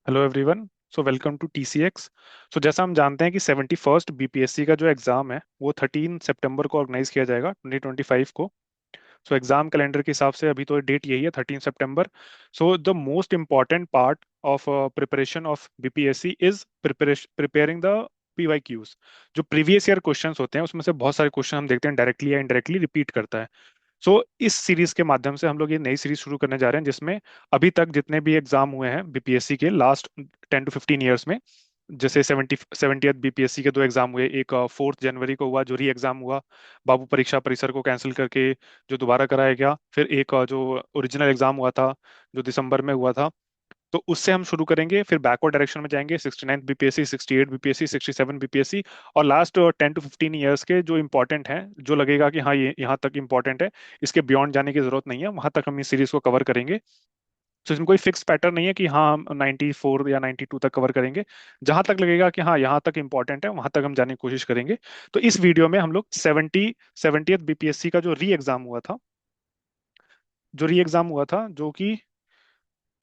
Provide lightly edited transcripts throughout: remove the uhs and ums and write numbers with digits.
Hello everyone. So welcome to TCX. So जैसा हम जानते हैं कि 71st बीपीएससी का जो एग्ज़ाम है वो 13 सितंबर को ऑर्गेनाइज किया जाएगा 2025 को। सो एग्ज़ाम कैलेंडर के हिसाब से अभी तो डेट यही है 13 सितंबर। So the most important part of preparation of BPSC is preparing the PYQs. जो प्रीवियस ईयर क्वेश्चंस होते हैं उसमें से बहुत सारे क्वेश्चन हम देखते हैं डायरेक्टली या इनडायरेक्टली रिपीट करता है। सो इस सीरीज के माध्यम से हम लोग ये नई सीरीज शुरू करने जा रहे हैं जिसमें अभी तक जितने भी एग्जाम हुए हैं बीपीएससी के लास्ट 10 to 15 ईयर्स में, जैसे 70th बीपीएससी के दो एग्जाम हुए, एक 4 जनवरी को हुआ जो री एग्जाम हुआ बाबू परीक्षा परिसर को कैंसिल करके, जो दोबारा कराया गया। फिर एक जो ओरिजिनल एग्जाम हुआ था जो दिसंबर में हुआ था, तो उससे हम शुरू करेंगे। फिर बैकवर्ड डायरेक्शन में जाएंगे, 69th बीपीएससी, 68 बीपीएससी, 67 बीपीएससी, और लास्ट 10 to 15 ईयर्स के जो इंपॉर्टेंट हैं, जो लगेगा कि हाँ ये यहाँ तक इंपॉर्टेंट है, इसके बियॉन्ड जाने की जरूरत नहीं है, वहां तक हम इस सीरीज को कवर करेंगे। तो इसमें कोई फिक्स पैटर्न नहीं है कि हाँ हम 94 या 92 तक कवर करेंगे। जहां तक लगेगा कि हाँ यहाँ तक इंपॉर्टेंट है वहां तक हम जाने की कोशिश करेंगे। तो इस वीडियो में हम लोग 70th बीपीएससी का जो री एग्जाम हुआ था, जो कि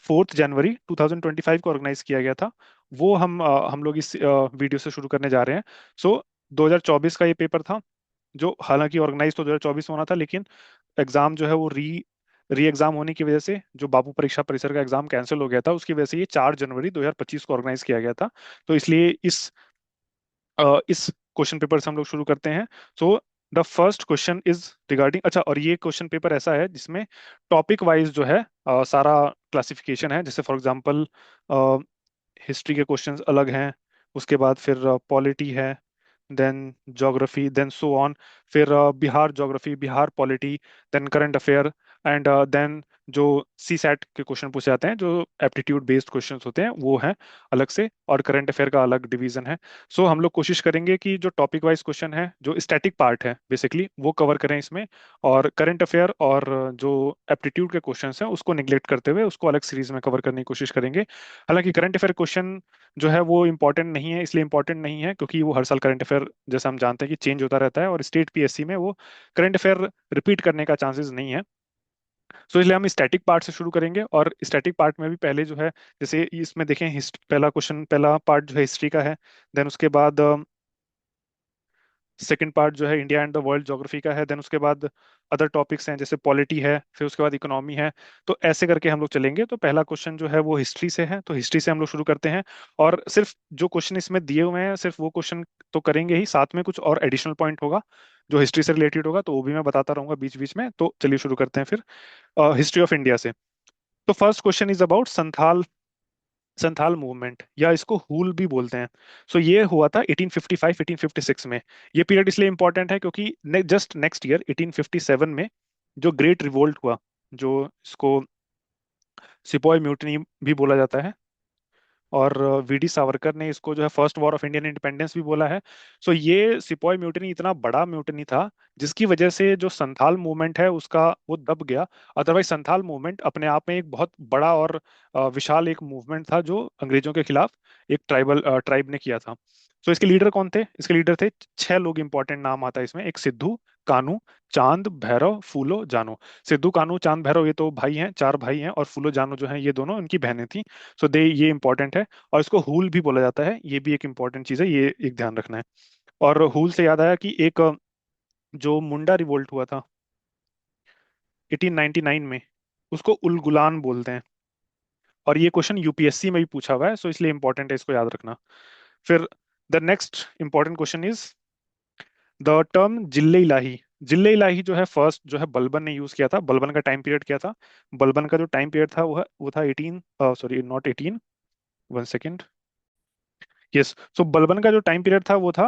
4 जनवरी 2025 को ऑर्गेनाइज किया गया था, वो हम लोग इस वीडियो से शुरू करने जा रहे हैं। सो 2024 का ये पेपर था, जो हालांकि ऑर्गेनाइज तो 2024 में होना था, लेकिन एग्जाम जो है वो री एग्जाम होने की वजह से, जो बापू परीक्षा परिसर का एग्जाम कैंसिल हो गया था उसकी वजह से ये 4 जनवरी 2025 को ऑर्गेनाइज किया गया था। तो इसलिए इस क्वेश्चन पेपर से हम लोग शुरू करते हैं। So the first question is regarding, अच्छा, और ये क्वेश्चन पेपर ऐसा है जिसमें टॉपिक वाइज जो है सारा क्लासिफिकेशन है। जैसे फॉर एग्जांपल हिस्ट्री के क्वेश्चंस अलग हैं, उसके बाद फिर पॉलिटी है, then geography, then so on. फिर Bihar geography, Bihar polity, then current affair, and then जो सी सैट के क्वेश्चन पूछे जाते हैं जो एप्टीट्यूड बेस्ड क्वेश्चंस होते हैं वो हैं अलग से, और करंट अफेयर का अलग डिवीजन है। सो हम लोग कोशिश करेंगे कि जो टॉपिक वाइज क्वेश्चन है, जो स्टैटिक पार्ट है बेसिकली, वो कवर करें इसमें, और करंट अफेयर और जो एप्टीट्यूड के क्वेश्चंस हैं उसको निगलेक्ट करते हुए उसको अलग सीरीज में कवर करने की कोशिश करेंगे। हालांकि करंट अफेयर क्वेश्चन जो है वो इम्पोर्टेंट नहीं है, इसलिए इम्पोर्टेंट नहीं है क्योंकि वो हर साल करंट अफेयर जैसा हम जानते हैं कि चेंज होता रहता है, और स्टेट पीएससी में वो करंट अफेयर रिपीट करने का चांसेस नहीं है। सो इसलिए हम स्टैटिक पार्ट से शुरू करेंगे, और स्टैटिक पार्ट में भी पहले जो है, जैसे इसमें देखें, पहला क्वेश्चन, पहला पार्ट जो है हिस्ट्री का है। देन उसके बाद सेकंड पार्ट जो है India and the world geography का है। देन उसके बाद अदर टॉपिक्स हैं जैसे पॉलिटी है, फिर उसके बाद इकोनॉमी है। तो ऐसे करके हम लोग चलेंगे। तो पहला क्वेश्चन जो है वो हिस्ट्री से है, तो हिस्ट्री से हम लोग शुरू करते हैं। और सिर्फ जो क्वेश्चन इसमें दिए हुए हैं सिर्फ वो क्वेश्चन तो करेंगे ही, साथ में कुछ और एडिशनल पॉइंट होगा जो हिस्ट्री से रिलेटेड होगा, तो वो भी मैं बताता रहूंगा बीच बीच में। तो चलिए शुरू करते हैं फिर हिस्ट्री ऑफ इंडिया से। तो first question is about Santhal, Santhal movement, या इसको हूल भी बोलते हैं। सो ये हुआ था 1855 1856 में। ये पीरियड इसलिए इंपॉर्टेंट है क्योंकि जस्ट नेक्स्ट ईयर 1857 में जो ग्रेट रिवोल्ट हुआ, जो इसको सिपॉय म्यूटनी भी बोला जाता है, और वीडी सावरकर ने इसको जो है first war of Indian independence भी बोला है। सो ये सिपॉय म्यूटनी इतना बड़ा म्यूटनी था जिसकी वजह से जो संथाल मूवमेंट है उसका वो दब गया। अदरवाइज संथाल मूवमेंट अपने आप में एक बहुत बड़ा और विशाल एक मूवमेंट था जो अंग्रेजों के खिलाफ एक ट्राइब ने किया था। सो इसके लीडर कौन थे? इसके लीडर थे 6 लोग, इंपॉर्टेंट नाम आता है इसमें। एक सिद्धू, कानू, चांद, भैरव, फूलो, जानो। सिद्धू, कानू, चांद, भैरव ये तो भाई हैं, 4 भाई हैं, और फूलो जानो जो है ये दोनों इनकी बहनें थी। सो दे, ये इंपॉर्टेंट है। और इसको हूल भी बोला जाता है, ये भी एक इंपॉर्टेंट चीज है, ये एक ध्यान रखना है। और हूल से याद आया कि एक जो मुंडा रिवोल्ट हुआ था 1899 में, उसको उलगुलान बोलते हैं। और ये क्वेश्चन यूपीएससी में भी पूछा हुआ है, सो इसलिए इंपॉर्टेंट है, इसको याद रखना। फिर the next important question is the term जिले इलाही। जिले इलाही जो है फर्स्ट जो है बलबन ने यूज किया था। बलबन का टाइम पीरियड क्या था? बलबन का जो टाइम पीरियड था वो था 18, सॉरी नॉट 18, 1 सेकेंड, यस। सो बलबन का जो टाइम पीरियड था वो था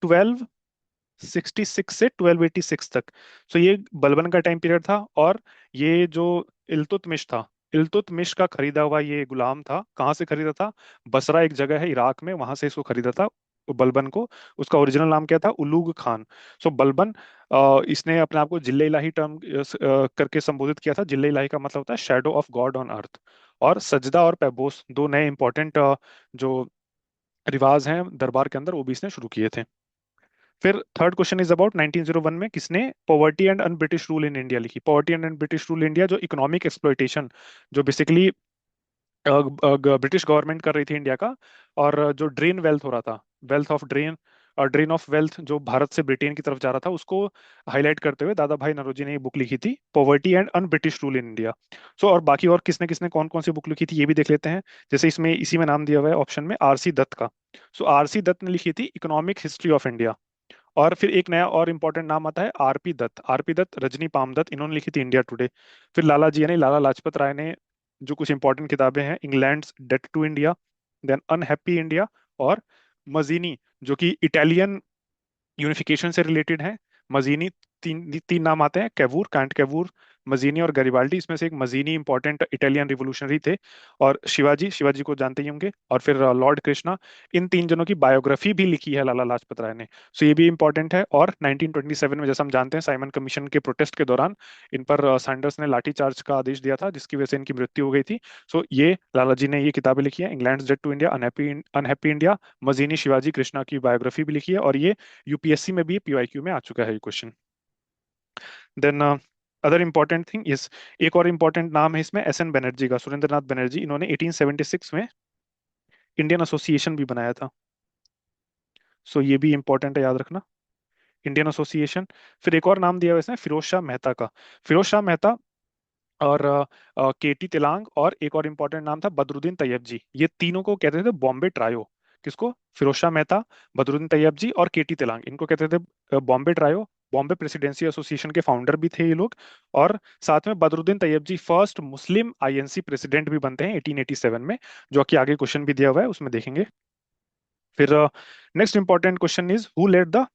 1266 से 1286 तक। सो ये बलबन का टाइम पीरियड था। और ये जो इल्तुतमिश था, इल्तुतमिश का खरीदा हुआ ये गुलाम था। कहाँ से खरीदा था? बसरा एक जगह है इराक में, वहां से इसको खरीदा था बलबन को। उसका ओरिजिनल नाम क्या था? उलूग खान। सो बलबन, इसने अपने आप को जिले इलाही टर्म करके संबोधित किया था। जिले इलाही का मतलब होता है shadow of God on earth. और सजदा और पैबोस, दो नए इंपॉर्टेंट जो रिवाज हैं दरबार के अंदर, वो भी इसने शुरू किए थे। फिर थर्ड क्वेश्चन इज अबाउट 1901 में किसने poverty and un British rule in India लिखी? Poverty and un British rule India, जो इकोनॉमिक एक्सप्लॉइटेशन, जो बेसिकली ब्रिटिश गवर्नमेंट कर रही थी इंडिया का। और जो ड्रेन वेल्थ हो रहा था, वेल्थ ऑफ ड्रेन, और ड्रेन ऑफ वेल्थ जो भारत से ब्रिटेन की तरफ जा रहा था, उसको हाईलाइट करते हुए दादा भाई नौरोजी ने ये बुक लिखी थी, poverty and un British rule in India. So और बाकी और किसने किसने कौन कौन सी बुक लिखी थी ये भी देख लेते हैं। जैसे इसमें इसी में नाम दिया हुआ है ऑप्शन में, आरसी दत्त का। सो आरसी दत्त ने लिखी थी इकोनॉमिक हिस्ट्री ऑफ इंडिया। और फिर एक नया और इम्पोर्टेंट नाम आता है आरपी दत्त, आरपी दत्त, रजनी पामदत्त, इन्होंने लिखी थी इंडिया टुडे। फिर लाला जी यानी लाला लाजपत राय ने जो कुछ इंपॉर्टेंट किताबें हैं, England's debt to India, then unhappy India, और मजीनी जो कि इटालियन यूनिफिकेशन से रिलेटेड है। मजीनी, तीन तीन नाम आते हैं, कैवूर, कांट कैवूर, मजीनी और गरिबाल्डी। इसमें से एक मजीनी इंपॉर्टेंट इटालियन रिवोल्यूशनरी थे। और शिवाजी, शिवाजी को जानते ही होंगे। और फिर लॉर्ड कृष्णा। इन तीन जनों की बायोग्राफी भी लिखी है लाला लाजपत राय ने। सो ये भी इंपॉर्टेंट है। और 1927 में, जैसा हम जानते हैं, साइमन कमीशन के प्रोटेस्ट के दौरान इन पर सैंडर्स ने लाठीचार्ज का आदेश दिया था, जिसकी वजह से इनकी मृत्यु हो गई थी। सो ये लाला जी ने ये किताबें लिखी है, England debt to India, unhappy unhappy India, Mazzini, Shivaji Krishna की बायोग्राफी भी लिखी है। और ये यूपीएससी में भी, पीवाईक्यू में आ चुका है ये question. Then other important thing is, एक और इंपॉर्टेंट नाम है इसमें एस एन बनर्जी का, सुरेंद्र नाथ बनर्जी। इन्होंने 1876 में इंडियन एसोसिएशन भी बनाया था। सो ये भी इंपॉर्टेंट है, याद रखना, इंडियन एसोसिएशन। फिर एक और नाम दिया हुआ है इसमें, फिरोज शाह मेहता का। फिरोज शाह मेहता और केटी तिलांग, और एक और इम्पोर्टेंट नाम था बदरुद्दीन तैयब जी। ये तीनों को कहते थे बॉम्बे ट्रायो। किसको? फिरोज शाह मेहता, बदरुद्दीन तैयब जी और केटी तिलांग, इनको कहते थे Bombay trio. Bombay presidency association के फाउंडर भी थे ये लोग। और साथ में बदरुद्दीन तैयब जी फर्स्ट मुस्लिम आईएनसी प्रेसिडेंट भी बनते हैं 1887 में, जो कि आगे क्वेश्चन भी दिया हुआ है, उसमें देखेंगे। फिर next important question is, who led the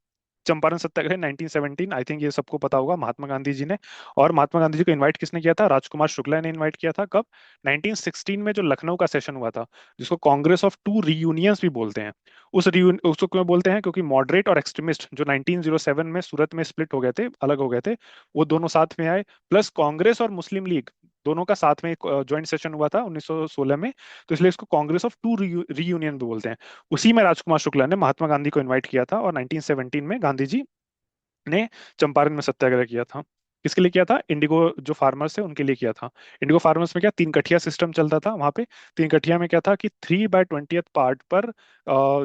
Champaran satyagraha 1917? I think ये सबको पता होगा, महात्मा गांधी जी ने। और महात्मा गांधी जी को इनवाइट किसने किया था? राजकुमार शुक्ला ने इनवाइट किया था। कब? 1916 में, जो लखनऊ का सेशन हुआ था, जिसको कांग्रेस ऑफ टू रीयूनियंस भी बोलते हैं। उसको क्यों बोलते हैं? क्योंकि मॉडरेट और एक्सट्रीमिस्ट जो 1907 में सूरत में स्प्लिट हो गए थे, अलग हो गए थे, वो दोनों साथ में आए। प्लस कांग्रेस और मुस्लिम लीग दोनों का साथ में एक ज्वाइंट सेशन हुआ था 1916 में। तो इसलिए इसको कांग्रेस ऑफ टू रीयूनियन भी बोलते हैं। उसी में राजकुमार शुक्ला ने महात्मा गांधी को इनवाइट किया था, और 1917 में गांधी जी ने चंपारण में सत्याग्रह किया था। किसके लिए किया था? इंडिगो जो फार्मर्स थे उनके लिए किया था। इंडिगो फार्मर्स में क्या, तीन कठिया सिस्टम चलता था वहां पे। तीन कठिया में क्या था कि 3/20 पार्ट पर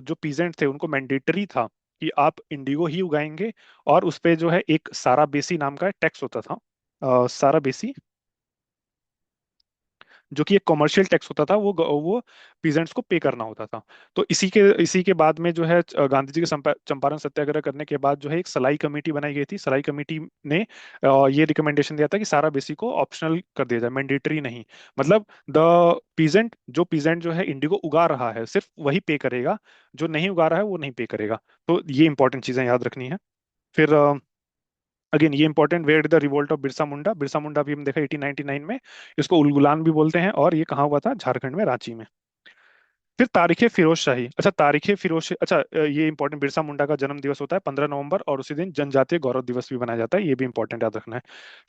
जो पीजेंट थे उनको मैंडेटरी था कि आप इंडिगो ही उगाएंगे। और उस पे जो है एक सारा बेसी नाम का टैक्स होता था, सारा बेसी, जो कि एक कमर्शियल टैक्स होता था, वो पीजेंट्स को पे करना होता था। तो इसी के बाद में जो है गांधी जी के चंपारण सत्याग्रह करने के बाद जो है एक सलाई कमेटी बनाई गई थी। सलाई कमेटी ने ये रिकमेंडेशन दिया था कि सारा बेसिक को ऑप्शनल कर दिया जाए, मैंडेटरी नहीं। मतलब द पीजेंट जो है इंडिगो उगा रहा है सिर्फ वही पे करेगा, जो नहीं उगा रहा है वो नहीं पे करेगा। तो ये इंपॉर्टेंट चीजें याद रखनी है। फिर अगेन ये important, where the revolt of Birsa Munda. Birsa Munda भी हम देखा 1899 में। इसको उलगुलान भी बोलते हैं, और ये कहाँ हुआ था? झारखंड में, रांची में। फिर तारीख फिरोज शाही। अच्छा, अच्छा, ये इंपॉर्टेंट, बिरसा मुंडा का जन्म दिवस होता है 15 नवंबर, और उसी दिन जनजातीय गौरव दिवस भी मनाया जाता है, ये भी इंपॉर्टेंट याद रखना है।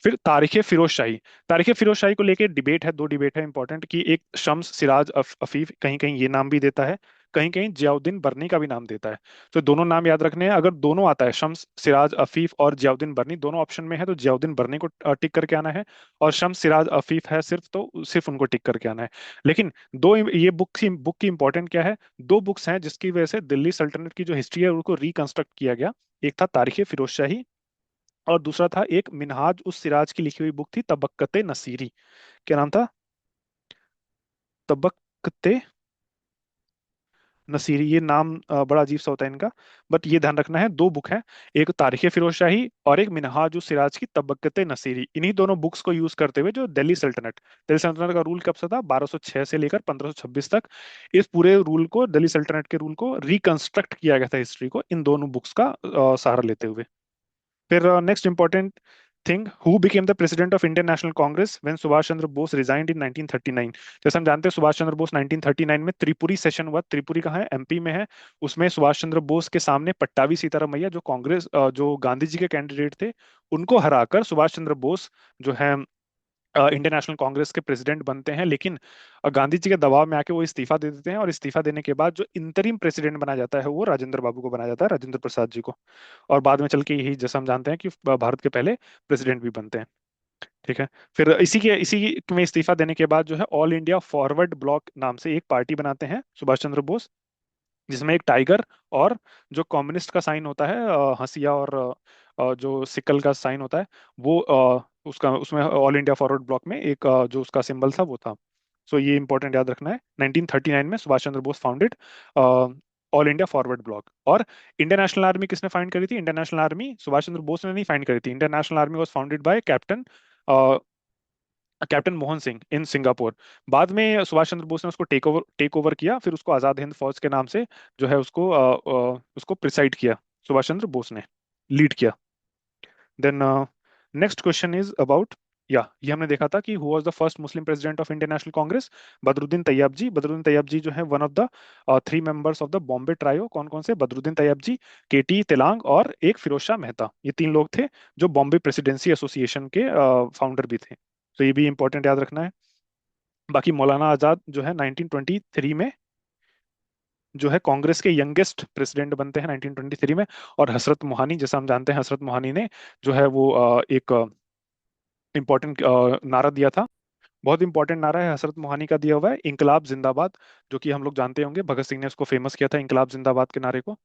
फिर तारीख फिरोज शाही। तारीख फिरोज शाही को लेके डिबेट है, दो डिबेट है इंपॉर्टेंट, कि एक शम्स सिराज अफीफ, कहीं कहीं ये नाम भी देता है, कहीं कहीं जियाउद्दीन बर्नी का भी नाम देता है। तो दोनों नाम याद रखने हैं। अगर दोनों आता है, शम्स सिराज अफीफ और जियाउद्दीन बर्नी दोनों ऑप्शन में है, तो जियाउद्दीन बर्नी को टिक करके आना है। और शम्स सिराज अफीफ है सिर्फ, तो सिर्फ उनको टिक करके आना है। लेकिन दो, ये बुक की इंपॉर्टेंट क्या है, दो बुक्स हैं जिसकी वजह से दिल्ली सल्तनत की जो हिस्ट्री है उनको रिकंस्ट्रक्ट किया गया। एक था तारीख फिरोज शाही, और दूसरा था एक मिनहाज उस सिराज की लिखी हुई बुक थी, तबक्कते नसीरी। क्या नाम था? तबक्कते नसीरी। ये नाम बड़ा अजीब सा होता है इनका, बट ये ध्यान रखना है, दो बुक हैं, एक तारीख फिरोज शाही और एक मिनहाज उस सिराज की तबक्कते नसीरी। इन्हीं दोनों बुक्स को यूज करते हुए जो दिल्ली सल्तनत का रूल कब से था? 1206 से लेकर 1526 तक। इस पूरे रूल को, दिल्ली सल्तनत के रूल को रिकंस्ट्रक्ट किया गया था, हिस्ट्री को, इन दोनों बुक्स का सहारा लेते हुए। फिर next important thing, who became the president of Indian National Congress when Subhash Chandra Bose resigned in 1939? जैसे हम जानते हैं, सुभाष चंद्र बोस 1939 में त्रिपुरी सेशन हुआ। त्रिपुरी कहाँ है? एमपी में है। उसमें सुभाष चंद्र बोस के सामने पट्टाभी सीतारामैया, जो गांधी जी के कैंडिडेट थे, उनको हराकर सुभाष चंद्र बोस जो है इंडियन नेशनल कांग्रेस के प्रेसिडेंट बनते हैं। लेकिन गांधी जी के दबाव में आके वो इस्तीफा दे देते हैं, और इस्तीफा देने के बाद जो इंतरिम प्रेसिडेंट बनाया जाता है वो राजेंद्र बाबू को बनाया जाता है, राजेंद्र प्रसाद जी को। और बाद में चल के यही, जैसा हम जानते हैं, कि भारत के पहले प्रेसिडेंट भी बनते हैं। ठीक है। फिर इसी में इस्तीफा देने के बाद जो है ऑल इंडिया फॉरवर्ड ब्लॉक नाम से एक पार्टी बनाते हैं सुभाष चंद्र बोस, जिसमें एक टाइगर और जो कम्युनिस्ट का साइन होता है, हंसिया, और जो सिकल का साइन होता है, वो उसका उसमें ऑल इंडिया फॉरवर्ड ब्लॉक में एक जो उसका सिंबल था वो था। सो ये इंपॉर्टेंट याद रखना है। 1939 में Subhash Chandra Bose founded All India Forward Bloc. और इंडियन नेशनल आर्मी किसने फाइंड करी थी? Indian National Army Subhash Chandra Bose ने नहीं फाइंड करी थी। Indian National Army was founded by captain Mohan Singh in Singapore. बाद में सुभाष चंद्र बोस ने उसको टेक ओवर किया, फिर उसको आजाद हिंद फौज के नाम से जो है उसको प्रिसाइड किया, सुभाष चंद्र बोस ने लीड किया। Then next question is about, या ये हमने देखा था कि who was the first Muslim president of Indian National Congress? Badruddin Tyabji. Badruddin Tyabji जो है one of the three members of the Bombay trio. कौन कौन से? बदरुद्दीन तैयब जी, केटी तिलांग और एक फिरोज शाह मेहता। ये तीन लोग थे जो बॉम्बे प्रेसिडेंसी एसोसिएशन के फाउंडर भी थे। तो ये भी इंपॉर्टेंट याद रखना है। बाकी मौलाना आजाद जो है 1923 में जो है कांग्रेस के यंगेस्ट प्रेसिडेंट बनते हैं 1923 में। और हसरत मोहानी, जैसा हम जानते हैं, हसरत मोहानी ने जो है वो एक इम्पोर्टेंट नारा दिया था। बहुत इंपॉर्टेंट नारा है हसरत मोहानी का दिया हुआ है, इंकलाब जिंदाबाद, जो कि हम लोग जानते होंगे भगत सिंह ने उसको फेमस किया था, इंकलाब जिंदाबाद के नारे को।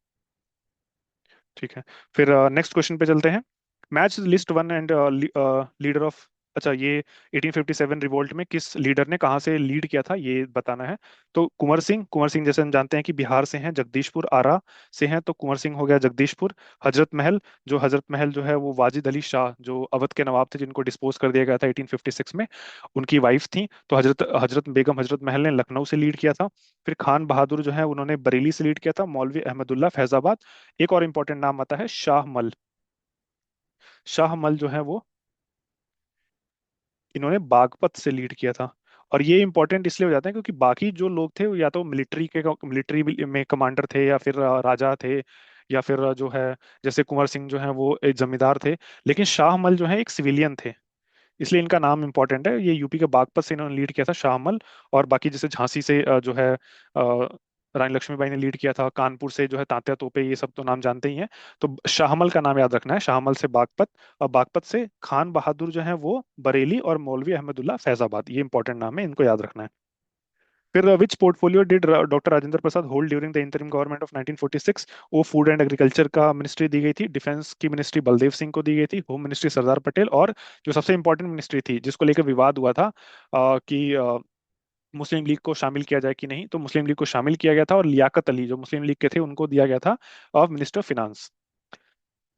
ठीक है। फिर नेक्स्ट क्वेश्चन पे चलते हैं। Match list one and leader of, अच्छा ये 1857 रिवोल्ट में किस लीडर ने कहाँ से लीड किया था ये बताना है। तो कुंवर सिंह, कुंवर सिंह जैसे हम जानते हैं कि बिहार से हैं, जगदीशपुर आरा से हैं, तो कुंवर सिंह हो गया जगदीशपुर। हजरत महल, जो हजरत महल जो है वो वाजिद अली शाह जो अवध के नवाब थे जिनको डिस्पोज कर दिया गया था 1856 में, उनकी वाइफ थी। तो हजरत हजरत बेगम हजरत महल ने लखनऊ से लीड किया था। फिर खान बहादुर जो है उन्होंने बरेली से लीड किया था। मौलवी अहमदुल्ला फैजाबाद। एक और इंपॉर्टेंट नाम आता है शाह मल। शाह मल जो है वो, इन्होंने बागपत से लीड किया था। और ये इंपॉर्टेंट इसलिए हो जाते हैं क्योंकि बाकी जो लोग थे वो या तो मिलिट्री में कमांडर थे, या फिर राजा थे, या फिर जो है जैसे कुंवर सिंह जो है वो एक जमींदार थे। लेकिन शाह मल जो है एक सिविलियन थे, इसलिए इनका नाम इंपॉर्टेंट है। ये यूपी के बागपत से इन्होंने लीड किया था शाहमल। और बाकी जैसे झांसी से जो है रानी लक्ष्मीबाई ने लीड किया था। कानपुर से जो है तात्या तोपे, ये सब तो नाम जानते ही हैं। तो शाहमल का नाम याद रखना है, शाहमल से बागपत, और बागपत से खान बहादुर जो है वो बरेली, और मौलवी अहमदुल्ला फैजाबाद। ये इंपॉर्टेंट नाम है, इनको याद रखना है। फिर which portfolio did doctor Rajendra Prasad hold during the interim government of 1946? वो फूड एंड एग्रीकल्चर का मिनिस्ट्री दी गई थी, डिफेंस की मिनिस्ट्री बलदेव सिंह को दी गई थी, होम मिनिस्ट्री सरदार पटेल, और जो सबसे इंपॉर्टेंट मिनिस्ट्री थी जिसको लेकर विवाद हुआ था कि मुस्लिम लीग को शामिल किया जाए कि नहीं, तो मुस्लिम लीग को शामिल किया गया था, और लियाकत अली जो मुस्लिम लीग के थे उनको दिया गया था ऑफ मिनिस्टर फाइनेंस।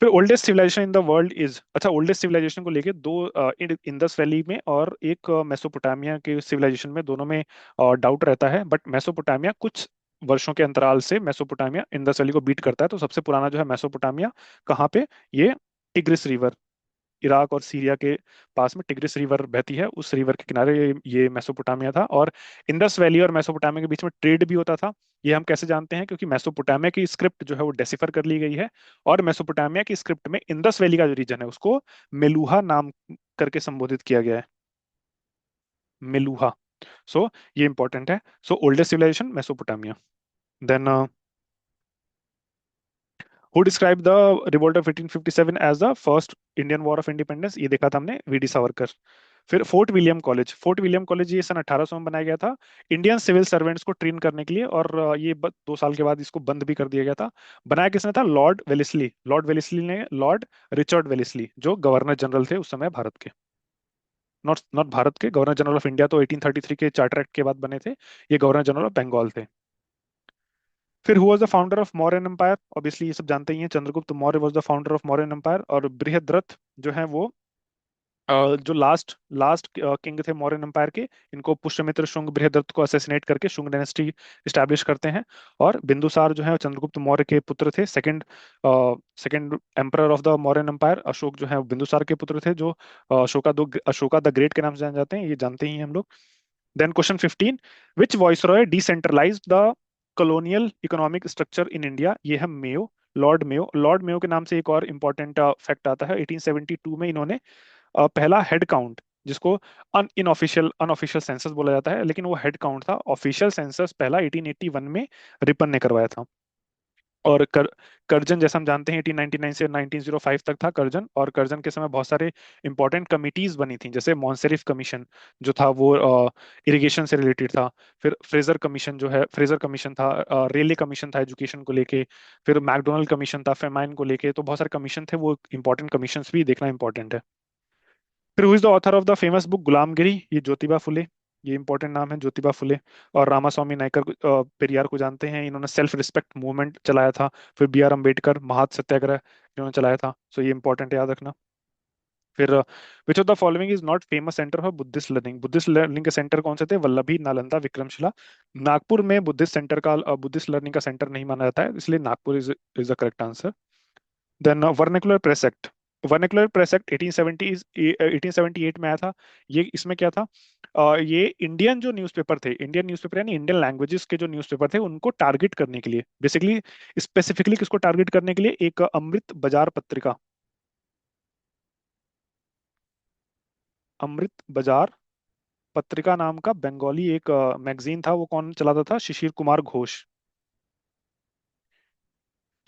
फिर oldest civilisation in the world is, अच्छा ओल्डेस्ट सिविलाइजेशन को लेके दो, इंडस वैली में और एक मेसोपोटामिया के सिविलाइजेशन में, दोनों में डाउट रहता है। बट मेसोपोटामिया कुछ वर्षों के अंतराल से मेसोपोटामिया इंडस वैली को बीट करता है। तो सबसे पुराना जो है मेसोपोटामिया, कहाँ पे? ये टिग्रिस रिवर, इराक और सीरिया के पास में टिग्रिस रिवर बहती है, उस रिवर के किनारे ये मेसोपोटामिया था। और इंडस वैली और मेसोपोटामिया के बीच में ट्रेड भी होता था। ये हम कैसे जानते हैं? क्योंकि मेसोपोटामिया की स्क्रिप्ट जो है वो डेसिफर कर ली गई है, और मेसोपोटामिया की स्क्रिप्ट में इंडस वैली का जो रीजन है उसको मेलुहा नाम करके संबोधित किया गया है, मेलुहा। सो ये इंपॉर्टेंट है। So oldest civilisation Mesopotamia. Then who describe the revolt of 1857 as the first Indian war of independence? ये देखा था हमने, वीडी सावरकर। फिर Fort William college, Fort William college ये सन 1800 में बनाया गया था इंडियन सिविल सर्वेंट्स को ट्रेन करने के लिए, और ये 2 साल के बाद इसको बंद भी कर दिया गया था। बनाया किसने था? Lord Wellesley. लॉर्ड वेलेस्ली ने, लॉर्ड रिचर्ड वेलेस्ली जो गवर्नर जनरल थे उस समय भारत के, नॉट नॉट भारत के, गवर्नर जनरल ऑफ इंडिया तो 1833 के चार्टर एक्ट के बाद बने थे, ये गवर्नर जनरल ऑफ बंगाल थे। फिर who was the founder of Mauryan empire? Obviously ये सब जानते ही हैं, Chandragupta Maurya was the founder of Mauryan empire. और बृहद्रथ जो है वो जो लास्ट लास्ट किंग थे मौर्यन एम्पायर के, इनको पुष्यमित्र शुंग बृहद्रथ को असैसिनेट करके शुंग डायनेस्टी स्टैब्लिश करते हैं। और बिंदुसार जो है चंद्रगुप्त मौर्य के पुत्र थे, second second emperor of the Mauryan empire. Ashoka जो है वो बिंदुसार के पुत्र थे, जो अशोका द ग्रेट के नाम से जाने जाते हैं, ये जानते ही हैं हम लोग। Then question 15, which viceroy decentralised the colonial economic structure in India? ये है Mayo, Lord Mayo. Lord Mayo के नाम से एक और इंपॉर्टेंट फैक्ट आता है, 1872 में इन्होंने पहला हेड काउंट, जिसको इनऑफिशियल अनऑफिशियल सेंसस बोला जाता है, लेकिन वो हेड काउंट था। ऑफिशियल सेंसस पहला 1881 में रिपन ने करवाया था। और करजन जैसा हम जानते हैं 1899 से 1905 तक था करजन, और करजन के समय बहुत सारे इंपॉर्टेंट कमिटीज बनी थी, जैसे मॉन्सेरिफ कमीशन जो था वो इरिगेशन से रिलेटेड था। फिर फ्रेजर कमीशन जो है, फ्रेजर कमीशन था, रेले कमीशन था एजुकेशन को लेके। फिर मैकडोनल्ड कमीशन था फेमाइन को लेके। तो बहुत सारे कमीशन थे, वो इंपॉर्टेंट कमीशंस भी देखना इंपॉर्टेंट है। फिर who is the author of the famous book गुलामगिरी? ये ज्योतिबा फुले। ये इंपॉर्टेंट नाम है, ज्योतिबा फुले। और रामास्वामी नायकर पेरियार को जानते हैं, इन्होंने सेल्फ रिस्पेक्ट मूवमेंट चलाया था। फिर बी आर अम्बेडकर महात सत्याग्रह इन्होंने चलाया था। सो ये इंपॉर्टेंट है, याद रखना। फिर which of the following is not famous centre for Buddhist learning? Buddhist learning के सेंटर कौन से थे? वल्लभी, नालंदा, विक्रमशिला। नागपुर में बुद्धिस्ट सेंटर का, बुद्धिस्ट लर्निंग का सेंटर नहीं माना जाता है, इसलिए Nagpur is the correct answer. Then vernacular press act. Vernacular press act 1870 1878 में आया था। ये इसमें क्या था? ये इंडियन जो न्यूज़पेपर थे, इंडियन न्यूज़पेपर यानी इंडियन लैंग्वेजेस के जो न्यूज़पेपर थे, उनको टारगेट करने के लिए, बेसिकली स्पेसिफिकली किसको टारगेट करने के लिए? एक अमृत बाजार पत्रिका। अमृत बाजार पत्रिका नाम का बंगाली एक मैगजीन था, वो कौन चलाता था? शिशिर कुमार घोष।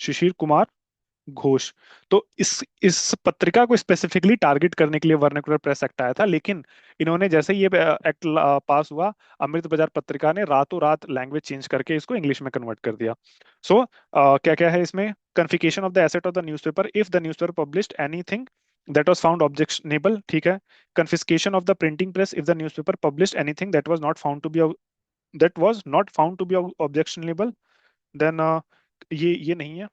शिशिर कुमार घोष। तो इस पत्रिका को स्पेसिफिकली टारगेट करने के लिए वर्नाकुलर प्रेस एक्ट आया था, लेकिन इन्होंने जैसे ही ये एक्ट पास हुआ, अमृत बाजार पत्रिका ने रातों रात लैंग्वेज चेंज करके इसको इंग्लिश में कन्वर्ट कर दिया। सो क्या क्या है इसमें? Confiscation of the asset of the newspaper if the newspaper published anything that was found objectionable, ठीक है। confiscation of the printing press if the newspaper published anything that was not found to be objectionable। then ये नहीं है।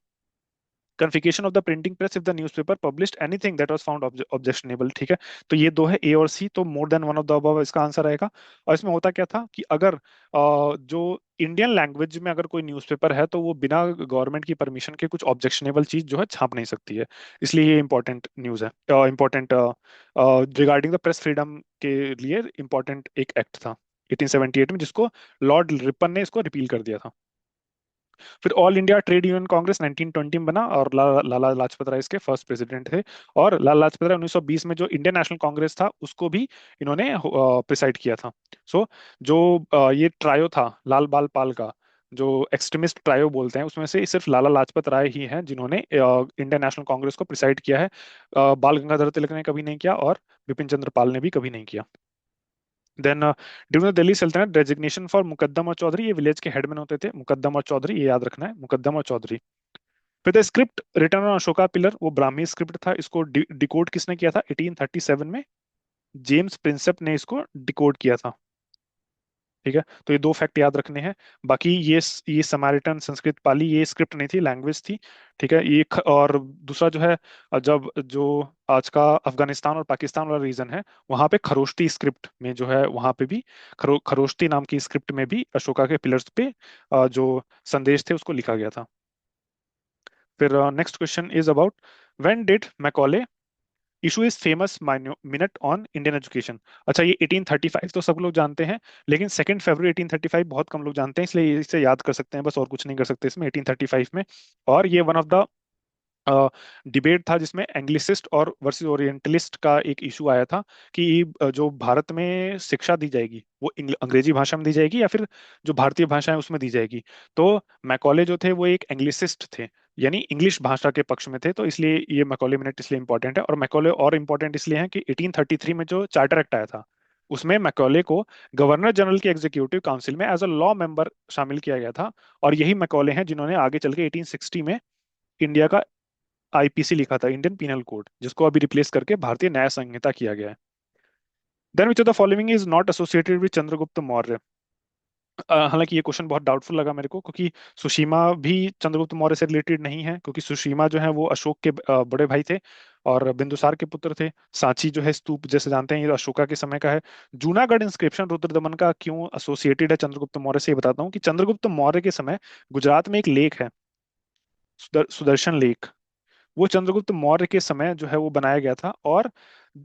Configuration of the printing press if the newspaper published anything that was found objectionable, ठीक है। तो ये दो है, ए और सी, तो more than one of the above इसका आंसर आएगा। और इसमें होता क्या था कि अगर जो इंडियन लैंग्वेज में अगर कोई न्यूज़पेपर है, तो वो बिना गवर्नमेंट की परमिशन के कुछ ऑब्जेक्शनेबल चीज जो है छाप नहीं सकती है। इसलिए ये इंपॉर्टेंट न्यूज़ है, important regarding the press freedom के लिए इंपॉर्टेंट एक एक्ट था 1878 में, जिसको लॉर्ड रिपन ने इसको रिपील कर दिया था। फिर all India trade union Congress 1920 में बना, और लाला लाजपत राय इसके फर्स्ट प्रेसिडेंट थे। और लाला लाजपत राय 1920 में जो इंडियन नेशनल कांग्रेस था, उसको भी इन्होंने प्रिसाइड किया था। सो जो ये ट्रायो था लाल बाल पाल का, जो एक्सट्रीमिस्ट ट्रायो बोलते हैं, उसमें से सिर्फ लाला लाजपत राय ही हैं जिन्होंने इंडियन नेशनल कांग्रेस को प्रिसाइड किया है। बाल गंगाधर तिलक ने कभी नहीं किया, और बिपिन चंद्र पाल ने भी कभी नहीं किया। देन ड्यूरिंग द दिल्ली सल्तनत डेजिग्नेशन फॉर मुकद्दम और चौधरी, ये विलेज के हेडमैन होते थे, मुकद्दम और चौधरी, ये याद रखना है, मुकद्दम और चौधरी। फिर the script return on Ashoka pillar, वो ब्राह्मी स्क्रिप्ट था, इसको डिकोड किसने किया था 1837 में? जेम्स प्रिंसेप ने इसको डिकोड किया था। ठीक है, तो ये दो फैक्ट याद रखने हैं। बाकी ये समारिटन, संस्कृत, पाली, ये स्क्रिप्ट नहीं थी, लैंग्वेज थी। ठीक है, और दूसरा जो है, जब जो आज का अफगानिस्तान और पाकिस्तान वाला रीजन है, वहां पे खरोष्टी स्क्रिप्ट में जो है, वहां पे भी खरोष्टी नाम की स्क्रिप्ट में भी अशोका के पिलर्स पे जो संदेश थे उसको लिखा गया था। फिर next question is about when did Macaulay issue is famous minute on Indian education? अच्छा, ये 1835 तो सब लोग जानते हैं, लेकिन 2 फरवरी 1835 बहुत कम लोग जानते हैं, इसलिए इसे याद कर सकते हैं बस, और कुछ नहीं कर सकते इसमें 1835 में। और ये वन ऑफ द डिबेट था जिसमें एंग्लिसिस्ट और वर्सेस ओरिएंटलिस्ट का एक इशू आया था कि जो भारत में शिक्षा दी जाएगी वो अंग्रेजी भाषा में दी जाएगी या फिर जो भारतीय भाषा है उसमें दी जाएगी। तो मैकॉले जो थे वो एक एंग्लिसिस्ट थे, यानी इंग्लिश भाषा के पक्ष में थे, तो इसलिए ये मैकॉले मिनट इसलिए इंपॉर्टेंट है। और मैकॉले और इंपॉर्टेंट इसलिए है कि 1833 में जो चार्टर एक्ट आया था, उसमें मैकॉले को गवर्नर जनरल की एग्जीक्यूटिव काउंसिल में एज अ लॉ मेंबर शामिल किया गया था। और यही मैकॉले हैं जिन्होंने आगे चल के 1860 में इंडिया का आईपीसी लिखा था, इंडियन पिनल कोड, जिसको अभी रिप्लेस करके भारतीय न्याय संहिता किया गया है। Then which of the following is not associated with Chandragupta Maurya? हालांकि ये क्वेश्चन बहुत डाउटफुल लगा मेरे को, क्योंकि सुशीमा भी चंद्रगुप्त मौर्य से रिलेटेड नहीं है, क्योंकि सुशीमा जो है वो अशोक के बड़े भाई थे और बिंदुसार के पुत्र थे। सांची जो है स्तूप जैसे जानते हैं, ये अशोका के समय का है। जूनागढ़ इंस्क्रिप्शन रुद्रदमन का क्यों एसोसिएटेड है चंद्रगुप्त मौर्य से, ये बताता हूँ कि चंद्रगुप्त मौर्य के समय गुजरात में एक लेक है, सुदर्शन लेक, वो चंद्रगुप्त मौर्य के समय जो है वो बनाया गया था। और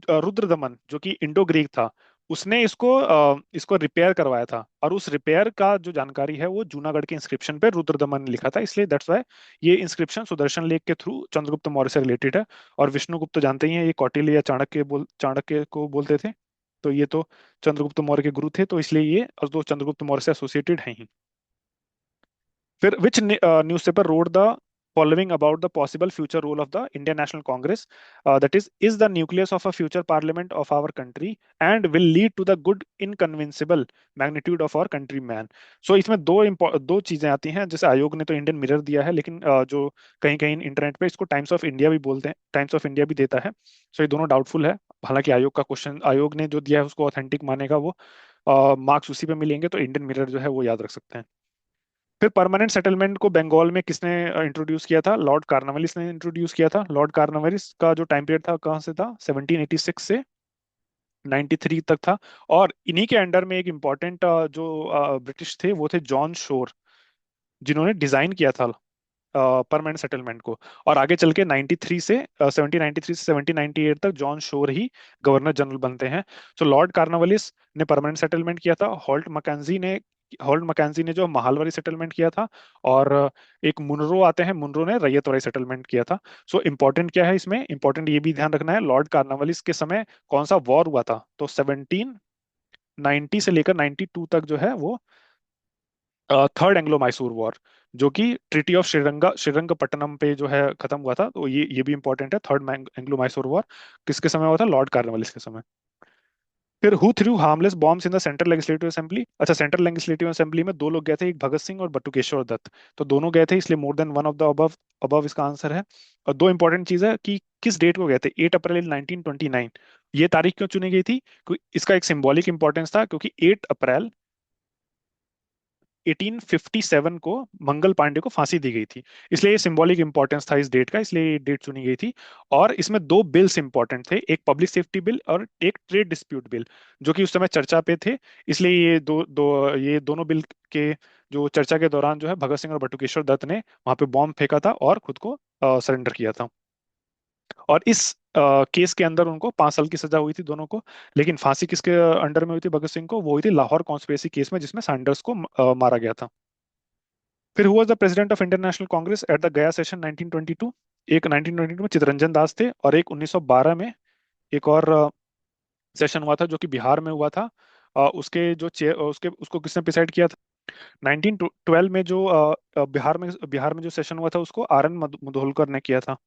रुद्रदमन जो कि इंडो ग्रीक था, उसने इसको रिपेयर करवाया था, और उस रिपेयर का जो जानकारी है वो जूनागढ़ के इंस्क्रिप्शन पे रुद्रदमन ने लिखा था, इसलिए दैट्स वाई ये इंस्क्रिप्शन सुदर्शन लेक के थ्रू चंद्रगुप्त मौर्य से रिलेटेड है। और विष्णुगुप्त जानते ही हैं, ये कौटिल्य या चाणक्य को बोलते थे, तो ये तो चंद्रगुप्त मौर्य के गुरु थे, तो इसलिए ये और दो चंद्रगुप्त मौर्य से एसोसिएटेड हैं ही। फिर which newspaper wrote the following about the possible future role of the Indian National Congress, that is the nucleus of a future parliament of our country and will lead to the good inconvincible magnitude of our countryman. So इसमें दो चीजें आती हैं। जैसे आयोग ने तो Indian mirror दिया है, लेकिन जो कहीं कहीं इंटरनेट पे इसको टाइम्स ऑफ इंडिया भी बोलते हैं, टाइम्स ऑफ इंडिया भी देता है। सो ये दोनों डाउटफुल है। हालांकि आयोग का क्वेश्चन, आयोग ने जो दिया है उसको ऑथेंटिक मानेगा वो, मार्क्स उसी पे मिलेंगे, तो इंडियन मिरर जो है वो याद रख सकते हैं। फिर परमानेंट सेटलमेंट को बंगाल में किसने इंट्रोड्यूस किया था? लॉर्ड कार्नवालिस ने इंट्रोड्यूस किया था। लॉर्ड कार्नवालिस का जो टाइम पीरियड था कहाँ से था? 1786 से 93 तक था। और इन्हीं के अंडर में एक इम्पॉर्टेंट जो ब्रिटिश थे वो थे जॉन शोर, जिन्होंने डिजाइन किया था परमानेंट सेटलमेंट को। और आगे चल के 93 से 1793 से 1798 तक जॉन शोर ही गवर्नर जनरल बनते हैं। तो लॉर्ड कार्नवालिस ने परमानेंट सेटलमेंट किया था। हॉल्ट मैकेंजी ने जो महालवारी सेटलमेंट किया था। और एक मुनरो आते हैं, मुनरो ने रैयतवाड़ी सेटलमेंट किया था। सो इंपॉर्टेंट क्या है इसमें? इंपॉर्टेंट ये भी ध्यान रखना है, लॉर्ड कार्नवालिस के समय कौन सा वॉर हुआ था? तो 1790 से लेकर 92 तक जो है वो थर्ड एंग्लो मैसूर वॉर, जो कि ट्रीटी ऑफ श्रीरंगपट्टनम पे जो है खत्म हुआ था। तो ये भी इंपॉर्टेंट है। थर्ड एंग्लो मैसूर वॉर किसके समय हुआ था? लॉर्ड कार्नवालिस के समय। फिर who through harmless bombs in the central legislative assembly? अच्छा, सेंट्रल लेजिस्लेटिव असेंबली में दो लोग गए थे, एक भगत सिंह और बटुकेश्वर दत्त। तो दोनों गए थे, इसलिए more than one of the above above इसका आंसर है। और दो इंपॉर्टेंट चीज है कि किस डेट को गए थे, 8 अप्रैल 1929। ये तारीख क्यों चुनी गई थी? क्योंकि इसका एक सिंबॉलिक इंपॉर्टेंस था, क्योंकि 8 अप्रैल 1857 को मंगल पांडे को फांसी दी गई थी। इसलिए ये सिंबॉलिक इंपॉर्टेंस था इस डेट का, इसलिए ये डेट चुनी गई थी। और इसमें दो बिल्स इंपॉर्टेंट थे, एक पब्लिक सेफ्टी बिल और एक ट्रेड डिस्प्यूट बिल, जो कि उस समय चर्चा पे थे। इसलिए ये दोनों बिल के जो चर्चा के दौरान जो है भगत सिंह और बटुकेश्वर दत्त ने वहां पे बॉम्ब फेंका था और खुद को सरेंडर किया था। और इस केस के अंदर उनको 5 साल की सजा हुई थी दोनों को। लेकिन फांसी किसके अंडर में हुई थी भगत सिंह को? वो हुई थी लाहौर कॉन्स्पिरेसी केस में, जिसमें सैंडर्स को मारा गया था। फिर हुआ the president of Indian National Congress at the गया सेशन 1922? एक 1922 में चितरंजन दास थे, और एक 1912 में एक और सेशन हुआ था जो कि बिहार में हुआ था। उसके जो चेयर उसके उसको किसने प्रिसाइड किया था? 1912 में जो बिहार में जो सेशन हुआ था उसको आर एन मुधोलकर ने किया था।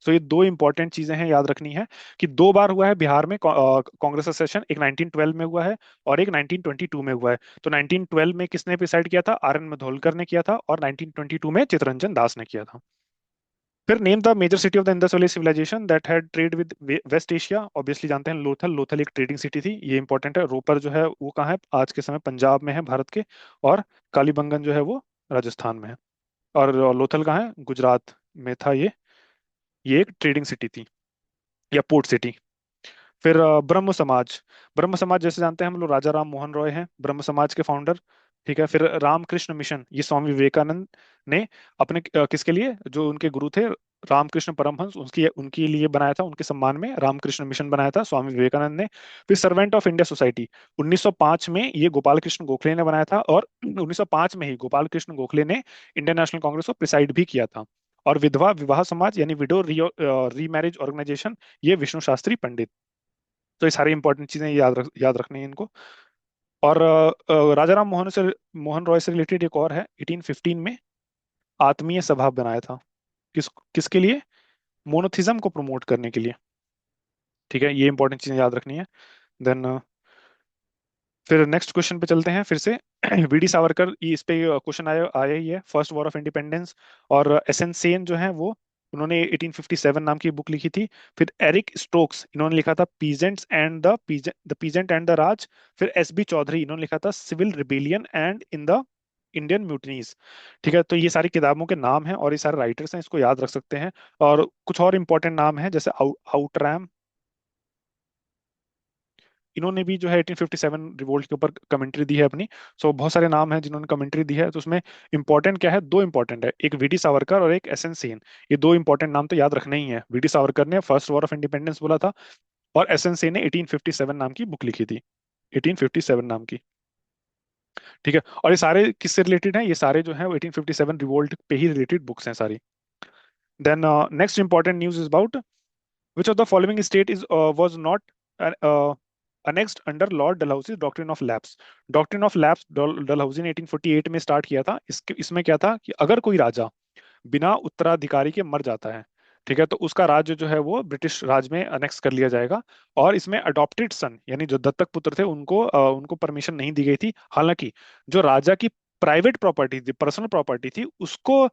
सो ये दो इंपॉर्टेंट चीजें हैं, याद रखनी है कि दो बार हुआ है बिहार में कांग्रेस का सेशन, एक 1912 में हुआ है और एक 1922 में हुआ है। तो 1912 में किसने प्रिसाइड किया था? आर एन मधोलकर ने किया था, और 1922 में चितरंजन दास ने किया था। फिर name the major city of the Indus valley civilisation that had trade with West Asia? Obviously जानते हैं, लोथल। लोथल एक ट्रेडिंग सिटी थी, ये इंपॉर्टेंट है। रोपर जो है वो कहाँ है? आज के समय पंजाब में है, भारत के। और कालीबंगन जो है वो राजस्थान में है। और लोथल कहाँ है? गुजरात में था ये एक ट्रेडिंग सिटी थी या पोर्ट सिटी। फिर ब्रह्म समाज। ब्रह्म समाज जैसे जानते हैं हम लोग, राजा राम मोहन रॉय हैं ब्रह्म समाज के फाउंडर। ठीक है। फिर रामकृष्ण मिशन, ये स्वामी विवेकानंद ने अपने किसके लिए, जो उनके गुरु थे रामकृष्ण परमहंस, उसकी उनके लिए बनाया था, उनके सम्मान में रामकृष्ण मिशन बनाया था स्वामी विवेकानंद ने। फिर सर्वेंट ऑफ इंडिया सोसाइटी, 1905 में ये गोपाल कृष्ण गोखले ने बनाया था, और 1905 में ही गोपाल कृष्ण गोखले ने इंडियन नेशनल कांग्रेस को प्रिसाइड भी किया था। और विधवा विवाह समाज यानी विडो रीमैरिज ऑर्गेनाइजेशन, ये विष्णु शास्त्री पंडित। तो ये सारी इंपॉर्टेंट चीजें याद रखनी है इनको। और राजा राम मोहन रॉय से रिलेटेड एक और है, 1815 में आत्मीय सभा बनाया था। किसके लिए? मोनोथिज्म को प्रमोट करने के लिए। ठीक है, ये इंपॉर्टेंट चीजें याद रखनी है। देन फिर नेक्स्ट क्वेश्चन पे चलते हैं फिर से। वीडी सावरकर, ये इस पे क्वेश्चन आया आया ही है, फर्स्ट वॉर ऑफ इंडिपेंडेंस। और एस एन सेन जो है वो, उन्होंने 1857 नाम की बुक लिखी थी। फिर एरिक स्टोक्स, इन्होंने लिखा था peasants and the peasant and the Raj. फिर एस बी चौधरी, इन्होंने लिखा था civil rebellion and in the Indian mutinies. ठीक है, तो ये सारी किताबों के नाम हैं और ये सारे राइटर्स हैं, इसको याद रख सकते हैं। और कुछ और इंपॉर्टेंट नाम है, जैसे आउटरैम, इन्होंने भी जो है 1857 रिवोल्ट के ऊपर कमेंट्री दी है अपनी। सो बहुत सारे नाम हैं जिन्होंने कमेंट्री दी है, तो उसमें इंपॉर्टेंट क्या है? दो इंपॉर्टेंट है, एक वीडी सावरकर और एक एस एन सेन। ये दो इंपॉर्टेंट नाम तो याद रखने ही है। वीडी सावरकर ने फर्स्ट वॉर ऑफ इंडिपेंडेंस बोला था, और एस एन सेन ने 1857 नाम की बुक लिखी थी, 1857 नाम की। ठीक है, और ये सारे किससे रिलेटेड हैं? ये सारे जो है 1857 रिवोल्ट पे ही रिलेटेड बुक्स हैं सारी। Then next important news is about which of the following state is was not annexed under Lord Dalhousie doctrine of lapse? Doctrine of lapse Dalhousie ने 1848 में स्टार्ट किया था। इसमें क्या था कि अगर कोई राजा बिना उत्तराधिकारी के मर जाता है, ठीक है, तो उसका राज्य जो है वो ब्रिटिश राज में अनेक्स कर लिया जाएगा। और इसमें अडॉप्टेड सन यानी जो दत्तक पुत्र थे उनको परमिशन नहीं दी गई थी। हालांकि जो राजा की प्राइवेट प्रॉपर्टी थी, पर्सनल प्रॉपर्टी थी, उसको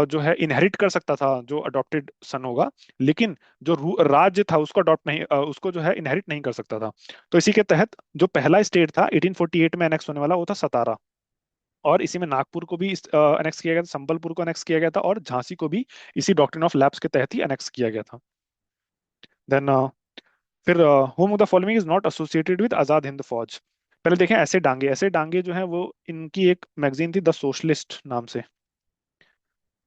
जो है इनहेरिट कर सकता था जो अडॉप्टेड सन होगा। लेकिन जो राज्य था उसको अडॉप्ट नहीं उसको जो है इनहेरिट नहीं कर सकता था। तो इसी के तहत जो पहला स्टेट था 1848 में अनेक्स होने वाला वो था सतारा। और इसी में नागपुर को भी अनेक्स किया गया था, संबलपुर को अनेक्स किया गया था, और झांसी को भी इसी डॉक्ट्रिन ऑफ लैप्स के तहत ही अनेक्स किया गया था। देन फिर home of the following is not associated with Azad Hind Fauj. पहले देखें ऐसे डांगे जो है वो, इनकी एक मैगजीन थी द सोशलिस्ट नाम से,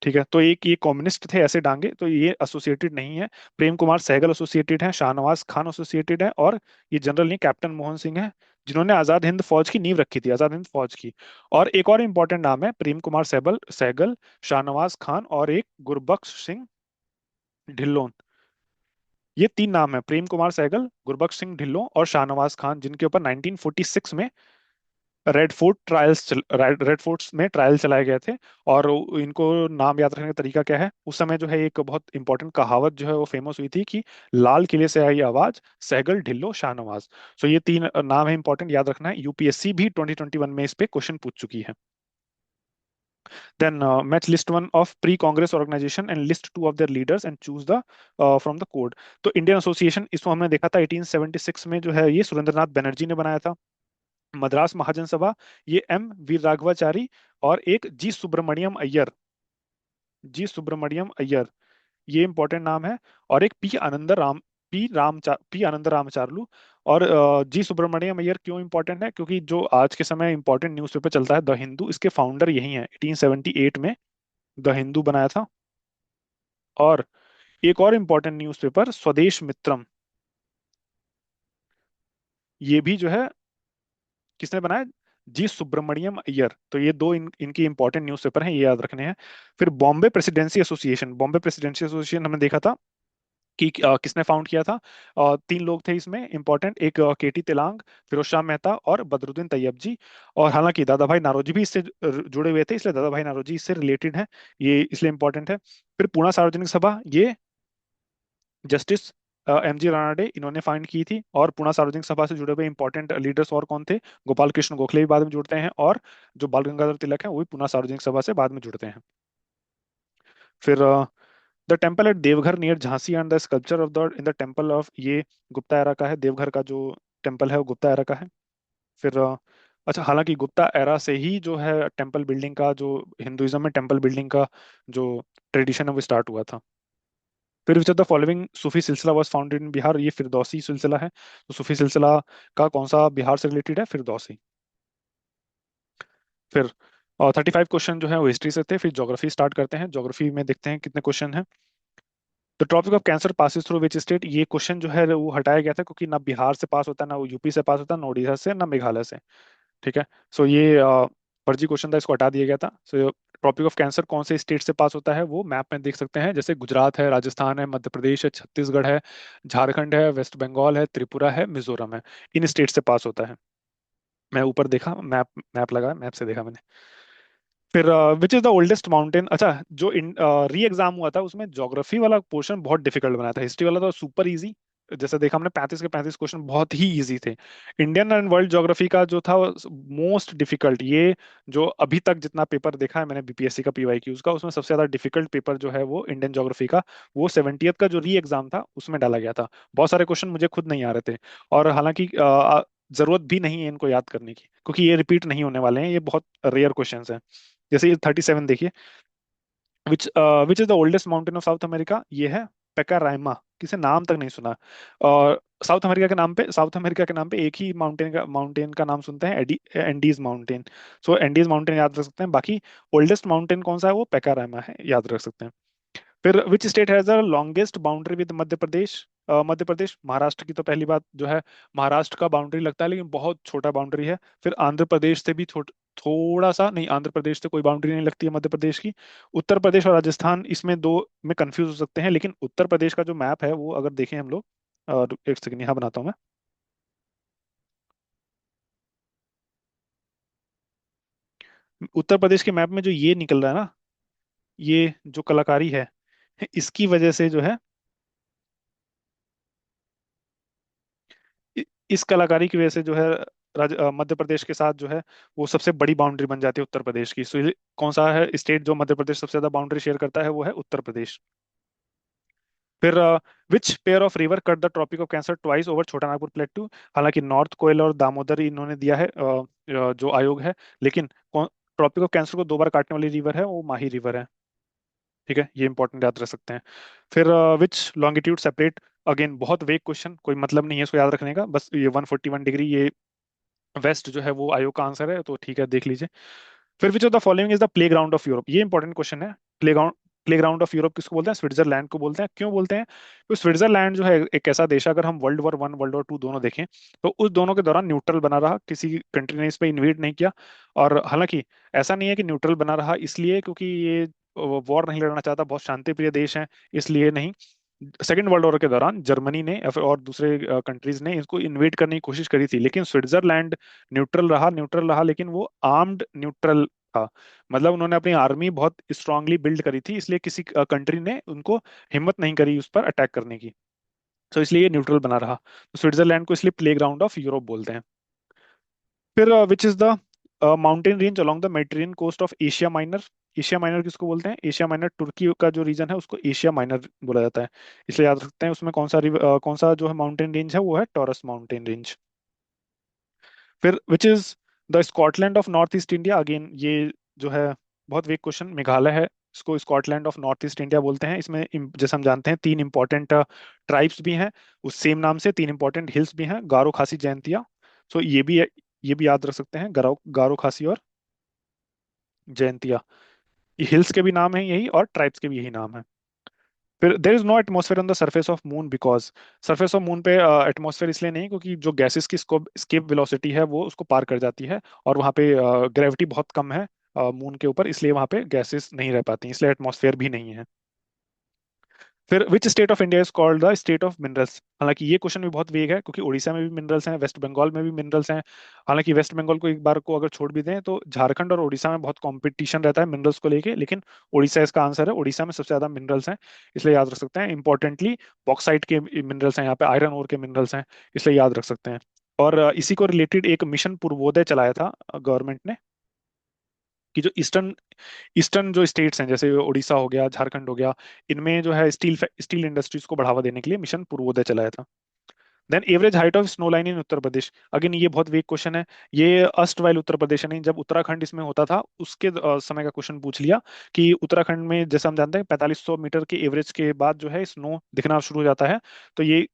ठीक है, तो एक ये कम्युनिस्ट थे ऐसे डांगे, तो ये एसोसिएटेड नहीं है। प्रेम कुमार सहगल एसोसिएटेड है, शाहनवाज खान एसोसिएटेड है, और ये जनरल नहीं कैप्टन मोहन सिंह है, जिन्होंने आजाद हिंद फौज की नींव रखी थी, आजाद हिंद फौज की। और एक और इंपॉर्टेंट नाम है प्रेम कुमार सहगल, शाहनवाज खान और एक गुरबख्श सिंह ढिल्लों। ये तीन नाम है, प्रेम कुमार सहगल, गुरबख्श सिंह ढिल्लों और शाहनवाज खान, जिनके ऊपर 1946 में रेड फोर्ट्स में ट्रायल चलाए गए थे। और इनको नाम याद रखने का तरीका क्या है, उस समय जो है एक बहुत इंपॉर्टेंट कहावत जो है वो फेमस हुई थी कि लाल किले से आई आवाज, सहगल ढिल्लो शाहनवाज। सो ये तीन नाम है, इंपॉर्टेंट याद रखना है, यूपीएससी भी 2021 में इस पे क्वेश्चन पूछ चुकी है। Then match list one of pre Congress organisation and list two of their leaders and choose the from the code. तो इंडियन एसोसिएशन, इसको हमने देखा था 1876 में, जो है ये सुरेंद्रनाथ बनर्जी ने बनाया था। मद्रास महाजन सभा, ये एम वीर राघवाचारी और एक जी सुब्रमण्यम अय्यर, ये इंपॉर्टेंट नाम है। और एक पी आनंद रामचार्लू। और जी सुब्रमण्यम अय्यर क्यों इंपॉर्टेंट है, क्योंकि जो आज के समय इंपॉर्टेंट न्यूज़पेपर चलता है द हिंदू, इसके फाउंडर यही हैं, 1878 में द हिंदू बनाया था। और एक और इंपॉर्टेंट न्यूज़पेपर स्वदेश मित्रम, ये भी जो है किसने बनाया, जी सुब्रमण्यम अय्यर। तो ये दो इनकी इंपॉर्टेंट न्यूज़पेपर हैं, ये याद रखने हैं। फिर बॉम्बे प्रेसिडेंसी एसोसिएशन हमने देखा था कि किसने फाउंड किया था। तीन लोग थे इसमें इंपॉर्टेंट, एक केटी तिलांग, फिरोज शाह मेहता और बदरुद्दीन तैयब जी। और हालांकि दादा भाई नारोजी भी इससे जुड़े हुए थे, इसलिए दादा भाई नारोजी इससे रिलेटेड है, ये इसलिए इंपॉर्टेंट है। फिर पूना सार्वजनिक सभा, ये जस्टिस एम जी रानाडे इन्होंने फाइंड की थी। और पुणे सार्वजनिक सभा से जुड़े हुए इंपॉर्टेंट लीडर्स और कौन थे, गोपाल कृष्ण गोखले भी बाद में जुड़ते हैं, और जो बाल गंगाधर तिलक है वो भी पुणे सार्वजनिक सभा से बाद में जुड़ते हैं। फिर the temple at Deoghar near Jhansi and the sculpture of the in the temple of, ये गुप्ता एरा का है, देवघर का जो टेम्पल है वो गुप्ता एरा का है। फिर अच्छा, हालांकि गुप्ता एरा से ही जो है टेम्पल बिल्डिंग का, जो हिंदुइज्म में टेम्पल बिल्डिंग का जो ट्रेडिशन है वो स्टार्ट हुआ था। फिर विच ऑफ द फॉलोइंग सूफी सिलसिला वाज फाउंडेड इन बिहार, ये फिरदौसी सिलसिला है, तो सूफी सिलसिला का कौन सा बिहार से रिलेटेड है, फिरदौसी। फिर 35 क्वेश्चन जो है वो हिस्ट्री से थे। फिर ज्योग्राफी स्टार्ट करते हैं, ज्योग्राफी में देखते हैं कितने क्वेश्चन हैं। The tropic of cancer passes through which state, ये क्वेश्चन जो है वो हटाया गया था, क्योंकि ना बिहार से पास होता है, ना वो यूपी से पास होता है, ना उड़ीसा से, ना मेघालय से, ठीक है। सो ये फर्जी क्वेश्चन था, इसको हटा दिया गया था। सो ट्रॉपिक ऑफ कैंसर कौन से स्टेट से पास होता है वो मैप में देख सकते हैं, जैसे गुजरात है, राजस्थान है, मध्य प्रदेश है, छत्तीसगढ़ है, झारखंड है, वेस्ट बंगाल है, त्रिपुरा है, मिजोरम है, इन स्टेट से पास होता है। मैं ऊपर देखा, मैप मैप लगा, मैप से देखा मैंने। फिर which is the oldest mountain, अच्छा, जो री एग्जाम हुआ था उसमें ज्योग्राफी वाला पोर्शन बहुत डिफिकल्ट बनाया था, हिस्ट्री वाला तो सुपर इजी। जैसे देखा हमने 35 के 35 क्वेश्चन बहुत ही इजी थे। इंडियन एंड वर्ल्ड ज्योग्राफी का जो था मोस्ट डिफिकल्ट, ये जो अभी तक जितना पेपर देखा है मैंने बीपीएससी का पीवाईक्यूज का, उसमें सबसे ज्यादा डिफिकल्ट पेपर जो है वो इंडियन ज्योग्राफी का, वो 70th का जो री एग्जाम था उसमें डाला गया था। बहुत सारे क्वेश्चन मुझे खुद नहीं आ रहे थे, और हालांकि जरूरत भी नहीं है इनको याद करने की, क्योंकि ये रिपीट नहीं होने वाले हैं, ये बहुत रेयर क्वेश्चंस हैं। जैसे ये 37 देखिए, विच is the oldest mountain of south America, ये है पेकाराइमा, किसे नाम तक नहीं सुना। और साउथ अमेरिका के नाम पे एक ही माउंटेन का नाम सुनते हैं, एंडीज माउंटेन। सो एंडीज माउंटेन याद रख सकते हैं, बाकी ओल्डेस्ट माउंटेन कौन सा है वो पेकाराइमा है, याद रख सकते हैं। फिर which state has the longest boundary with Madhya Pradesh, Madhya Pradesh, Maharashtra की तो पहली बात जो है, महाराष्ट्र का बाउंड्री लगता है लेकिन बहुत छोटा बाउंड्री है। फिर आंध्र प्रदेश से भी थोड़ा सा नहीं, आंध्र प्रदेश से कोई बाउंड्री नहीं लगती है मध्य प्रदेश की। उत्तर प्रदेश और राजस्थान इसमें दो में कंफ्यूज हो सकते हैं, लेकिन उत्तर प्रदेश का जो मैप है वो अगर देखें हम लोग, एक सेकंड यहाँ बनाता हूँ मैं। उत्तर प्रदेश के मैप में जो ये निकल रहा है ना, ये जो कलाकारी है, इसकी वजह से जो है, इ- इस कलाकारी की वजह से जो है मध्य प्रदेश के साथ जो है वो सबसे बड़ी बाउंड्री बन जाती है उत्तर प्रदेश की। कौन सा है स्टेट जो मध्य प्रदेश सबसे ज्यादा बाउंड्री शेयर करता है, वो है उत्तर प्रदेश। फिर which pair of river cut the tropic of cancer twice over Chota Nagpur प्लेटू। हालांकि नॉर्थ कोयल और दामोदर इन्होंने दिया है, जो आयोग है, लेकिन ट्रॉपिक ऑफ कैंसर को 2 बार काटने वाली रिवर है वो माही रिवर है। ठीक है, ये इंपॉर्टेंट याद रख सकते हैं। फिर विच लॉन्गिट्यूड सेपरेट, अगेन बहुत वेग क्वेश्चन, कोई मतलब नहीं है इसको याद रखने का, बस ये 141 डिग्री, ये वेस्ट जो है वो आयोग का आंसर है, तो ठीक है देख लीजिए। फिर which of the following is the play ground of Europe, ये इंपॉर्टेंट क्वेश्चन है। प्ले ग्राउंड ऑफ यूरोप किसको बोलते हैं? स्विट्जरलैंड को बोलते हैं। क्यों बोलते हैं? तो स्विट्जरलैंड जो है एक ऐसा देश है, अगर हम वर्ल्ड वॉर 1 वर्ल्ड वॉर 2 दोनों देखें, तो उस दोनों के दौरान न्यूट्रल बना रहा, किसी कंट्री ने इस पे इन्वेड नहीं किया। और हालांकि ऐसा नहीं है कि न्यूट्रल बना रहा इसलिए क्योंकि ये वॉर नहीं लड़ना चाहता, बहुत शांति प्रिय देश है, इसलिए नहीं। सेकेंड वर्ल्ड वॉर के दौरान जर्मनी ने या फिर और दूसरे कंट्रीज ने इसको इन्वेड करने की कोशिश करी थी, लेकिन स्विट्जरलैंड न्यूट्रल रहा, लेकिन वो आर्म्ड न्यूट्रल था। मतलब उन्होंने अपनी आर्मी बहुत स्ट्रांगली बिल्ड करी थी, इसलिए किसी कंट्री ने उनको हिम्मत नहीं करी उस पर अटैक करने की। तो इसलिए ये न्यूट्रल बना रहा, तो स्विट्जरलैंड को इसलिए प्ले ग्राउंड ऑफ यूरोप बोलते हैं। फिर which is the mountain range along the Mediterranean coast of Asia Minor. Asia Minor किसको बोलते हैं? एशिया माइनर तुर्की का जो रीजन है उसको एशिया माइनर बोला जाता है, इसलिए याद रखते हैं। उसमें कौन सा जो है माउंटेन रेंज है, वो है टॉरस माउंटेन रेंज। फिर which is the Scotland of North East India, again ये जो है बहुत वीक क्वेश्चन, मेघालय है, इसको Scotland of North East India बोलते हैं। इसमें जैसे हम जानते हैं 3 इंपॉर्टेंट ट्राइब्स भी हैं, उस सेम नाम से 3 इंपॉर्टेंट हिल्स भी हैं, गारो खासी जयंतिया। सो ये भी याद रख सकते हैं, गारो गारो खासी और जयंतिया। ये हिल्स के भी नाम हैं यही, और ट्राइब्स के भी यही नाम है। फिर there is no atmosphere on the surface of moon because, surface of moon पे एटमोसफेयर इसलिए नहीं क्योंकि जो गैसेस की स्केप वेलोसिटी है वो उसको पार कर जाती है, और वहाँ पे ग्रेविटी बहुत कम है मून के ऊपर, इसलिए वहाँ पे गैसेस नहीं रह पाती, इसलिए एटमोसफेयर भी नहीं है। फिर which state of India is called the state of minerals. हालांकि ये क्वेश्चन भी बहुत वेग है, क्योंकि उड़ीसा में भी मिनरल्स हैं, वेस्ट बंगाल में भी मिनरल्स हैं। हालांकि वेस्ट बंगाल को एक बार को अगर छोड़ भी दें तो झारखंड और उड़ीसा में बहुत कंपटीशन रहता है मिनरल्स को लेके, लेकिन उड़ीसा इसका आंसर है, उड़ीसा में सबसे ज्यादा मिनरल्स हैं, इसलिए याद रख सकते हैं। इंपॉर्टेंटली बॉक्साइट के मिनरल्स हैं यहाँ पे, आयरन ओर के मिनरल्स हैं, इसलिए याद रख सकते हैं। और इसी को रिलेटेड एक मिशन पूर्वोदय चलाया था गवर्नमेंट ने, कि जो ईस्टर्न ईस्टर्न जो स्टेट्स हैं जैसे उड़ीसा हो गया, झारखंड हो गया, इनमें जो है स्टील इंडस्ट्रीज को बढ़ावा देने के लिए मिशन पूर्वोदय चलाया था। Then average height of snow line in Uttar Pradesh, again ये बहुत वीक क्वेश्चन है। ये अस्ट वाइल उत्तर प्रदेश है, नहीं, जब उत्तराखंड इसमें होता था उसके समय का क्वेश्चन पूछ लिया, कि उत्तराखंड में जैसे हम जानते हैं 4500 मीटर के एवरेज के बाद जो है स्नो दिखना शुरू हो जाता है, तो ये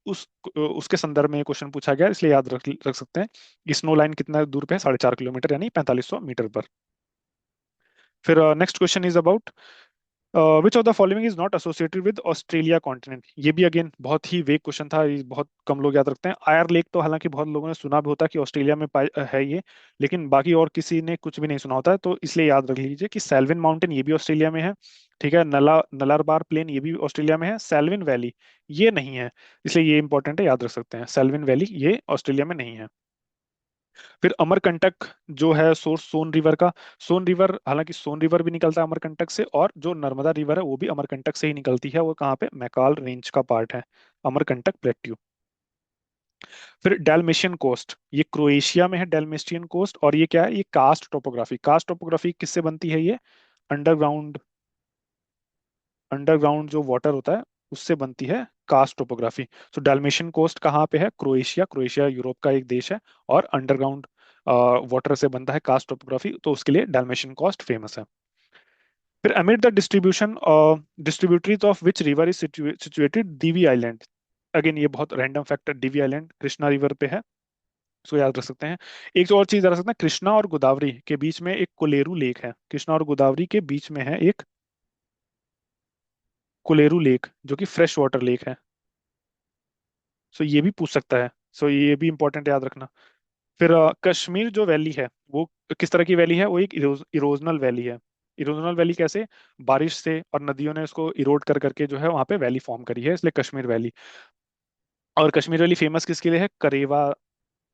उसके संदर्भ में क्वेश्चन पूछा गया, इसलिए याद रख सकते हैं कि स्नो लाइन कितना दूर पे है, 4.5 किलोमीटर, यानी 4500 मीटर पर। फिर next question is about which of the following is not associated with Australia continent. ये भी अगेन बहुत ही वेग क्वेश्चन था, ये बहुत कम लोग याद रखते हैं। आयर लेक तो हालांकि बहुत लोगों ने सुना भी होता है कि ऑस्ट्रेलिया में है ये, लेकिन बाकी और किसी ने कुछ भी नहीं सुना होता है, तो इसलिए याद रख लीजिए कि सेल्विन माउंटेन ये भी ऑस्ट्रेलिया में है। ठीक है, नलारबार प्लेन ये भी ऑस्ट्रेलिया में है। सेल्विन वैली ये नहीं है, इसलिए ये इंपॉर्टेंट है, याद रख सकते हैं, सेल्विन वैली ये ऑस्ट्रेलिया में नहीं है। फिर अमरकंटक जो है सोर्स सोन रिवर का, सोन रिवर, हालांकि सोन रिवर भी निकलता है अमरकंटक से, और जो नर्मदा रिवर है वो भी अमरकंटक से ही निकलती है, वो कहाँ पे, मैकाल रेंज का पार्ट है, अमरकंटक प्लेट्यू। फिर डेल्मेशियन कोस्ट, ये क्रोएशिया में है डेल्मेशियन कोस्ट, और ये क्या है, ये कास्ट टोपोग्राफी किससे बनती है ये? अंडरग्राउंड अंडरग्राउंड जो वाटर होता है उससे बनती है कास्ट टोपोग्राफी। सो डाल्मेशियन कोस्ट कहाँ पे है? क्रोएशिया, क्रोएशिया यूरोप का एक देश है, और अंडरग्राउंड वाटर से बनता है कास्ट टोपोग्राफी, तो उसके लिए डाल्मेशियन कोस्ट फेमस है। फिर amid the distributaries of which river is situated Divi island. Again ये बहुत random factor, Divi island Krishna river पे है, सो याद रख सकते हैं। एक जो और चीज याद रख सकते हैं, कृष्णा और गोदावरी के बीच में एक कोलेरू लेक है, कृष्णा और गोदावरी के बीच में है एक कोलेरू लेक, जो कि फ्रेश वाटर लेक है। सो ये भी पूछ सकता है, सो ये भी इंपॉर्टेंट याद रखना। फिर कश्मीर जो वैली है वो किस तरह की वैली है? वो एक इरोजनल वैली है। इरोजनल वैली कैसे? बारिश से और नदियों ने उसको इरोड कर करके जो है वहाँ पे वैली फॉर्म करी है, इसलिए कश्मीर वैली। और कश्मीर वैली फेमस किसके लिए है?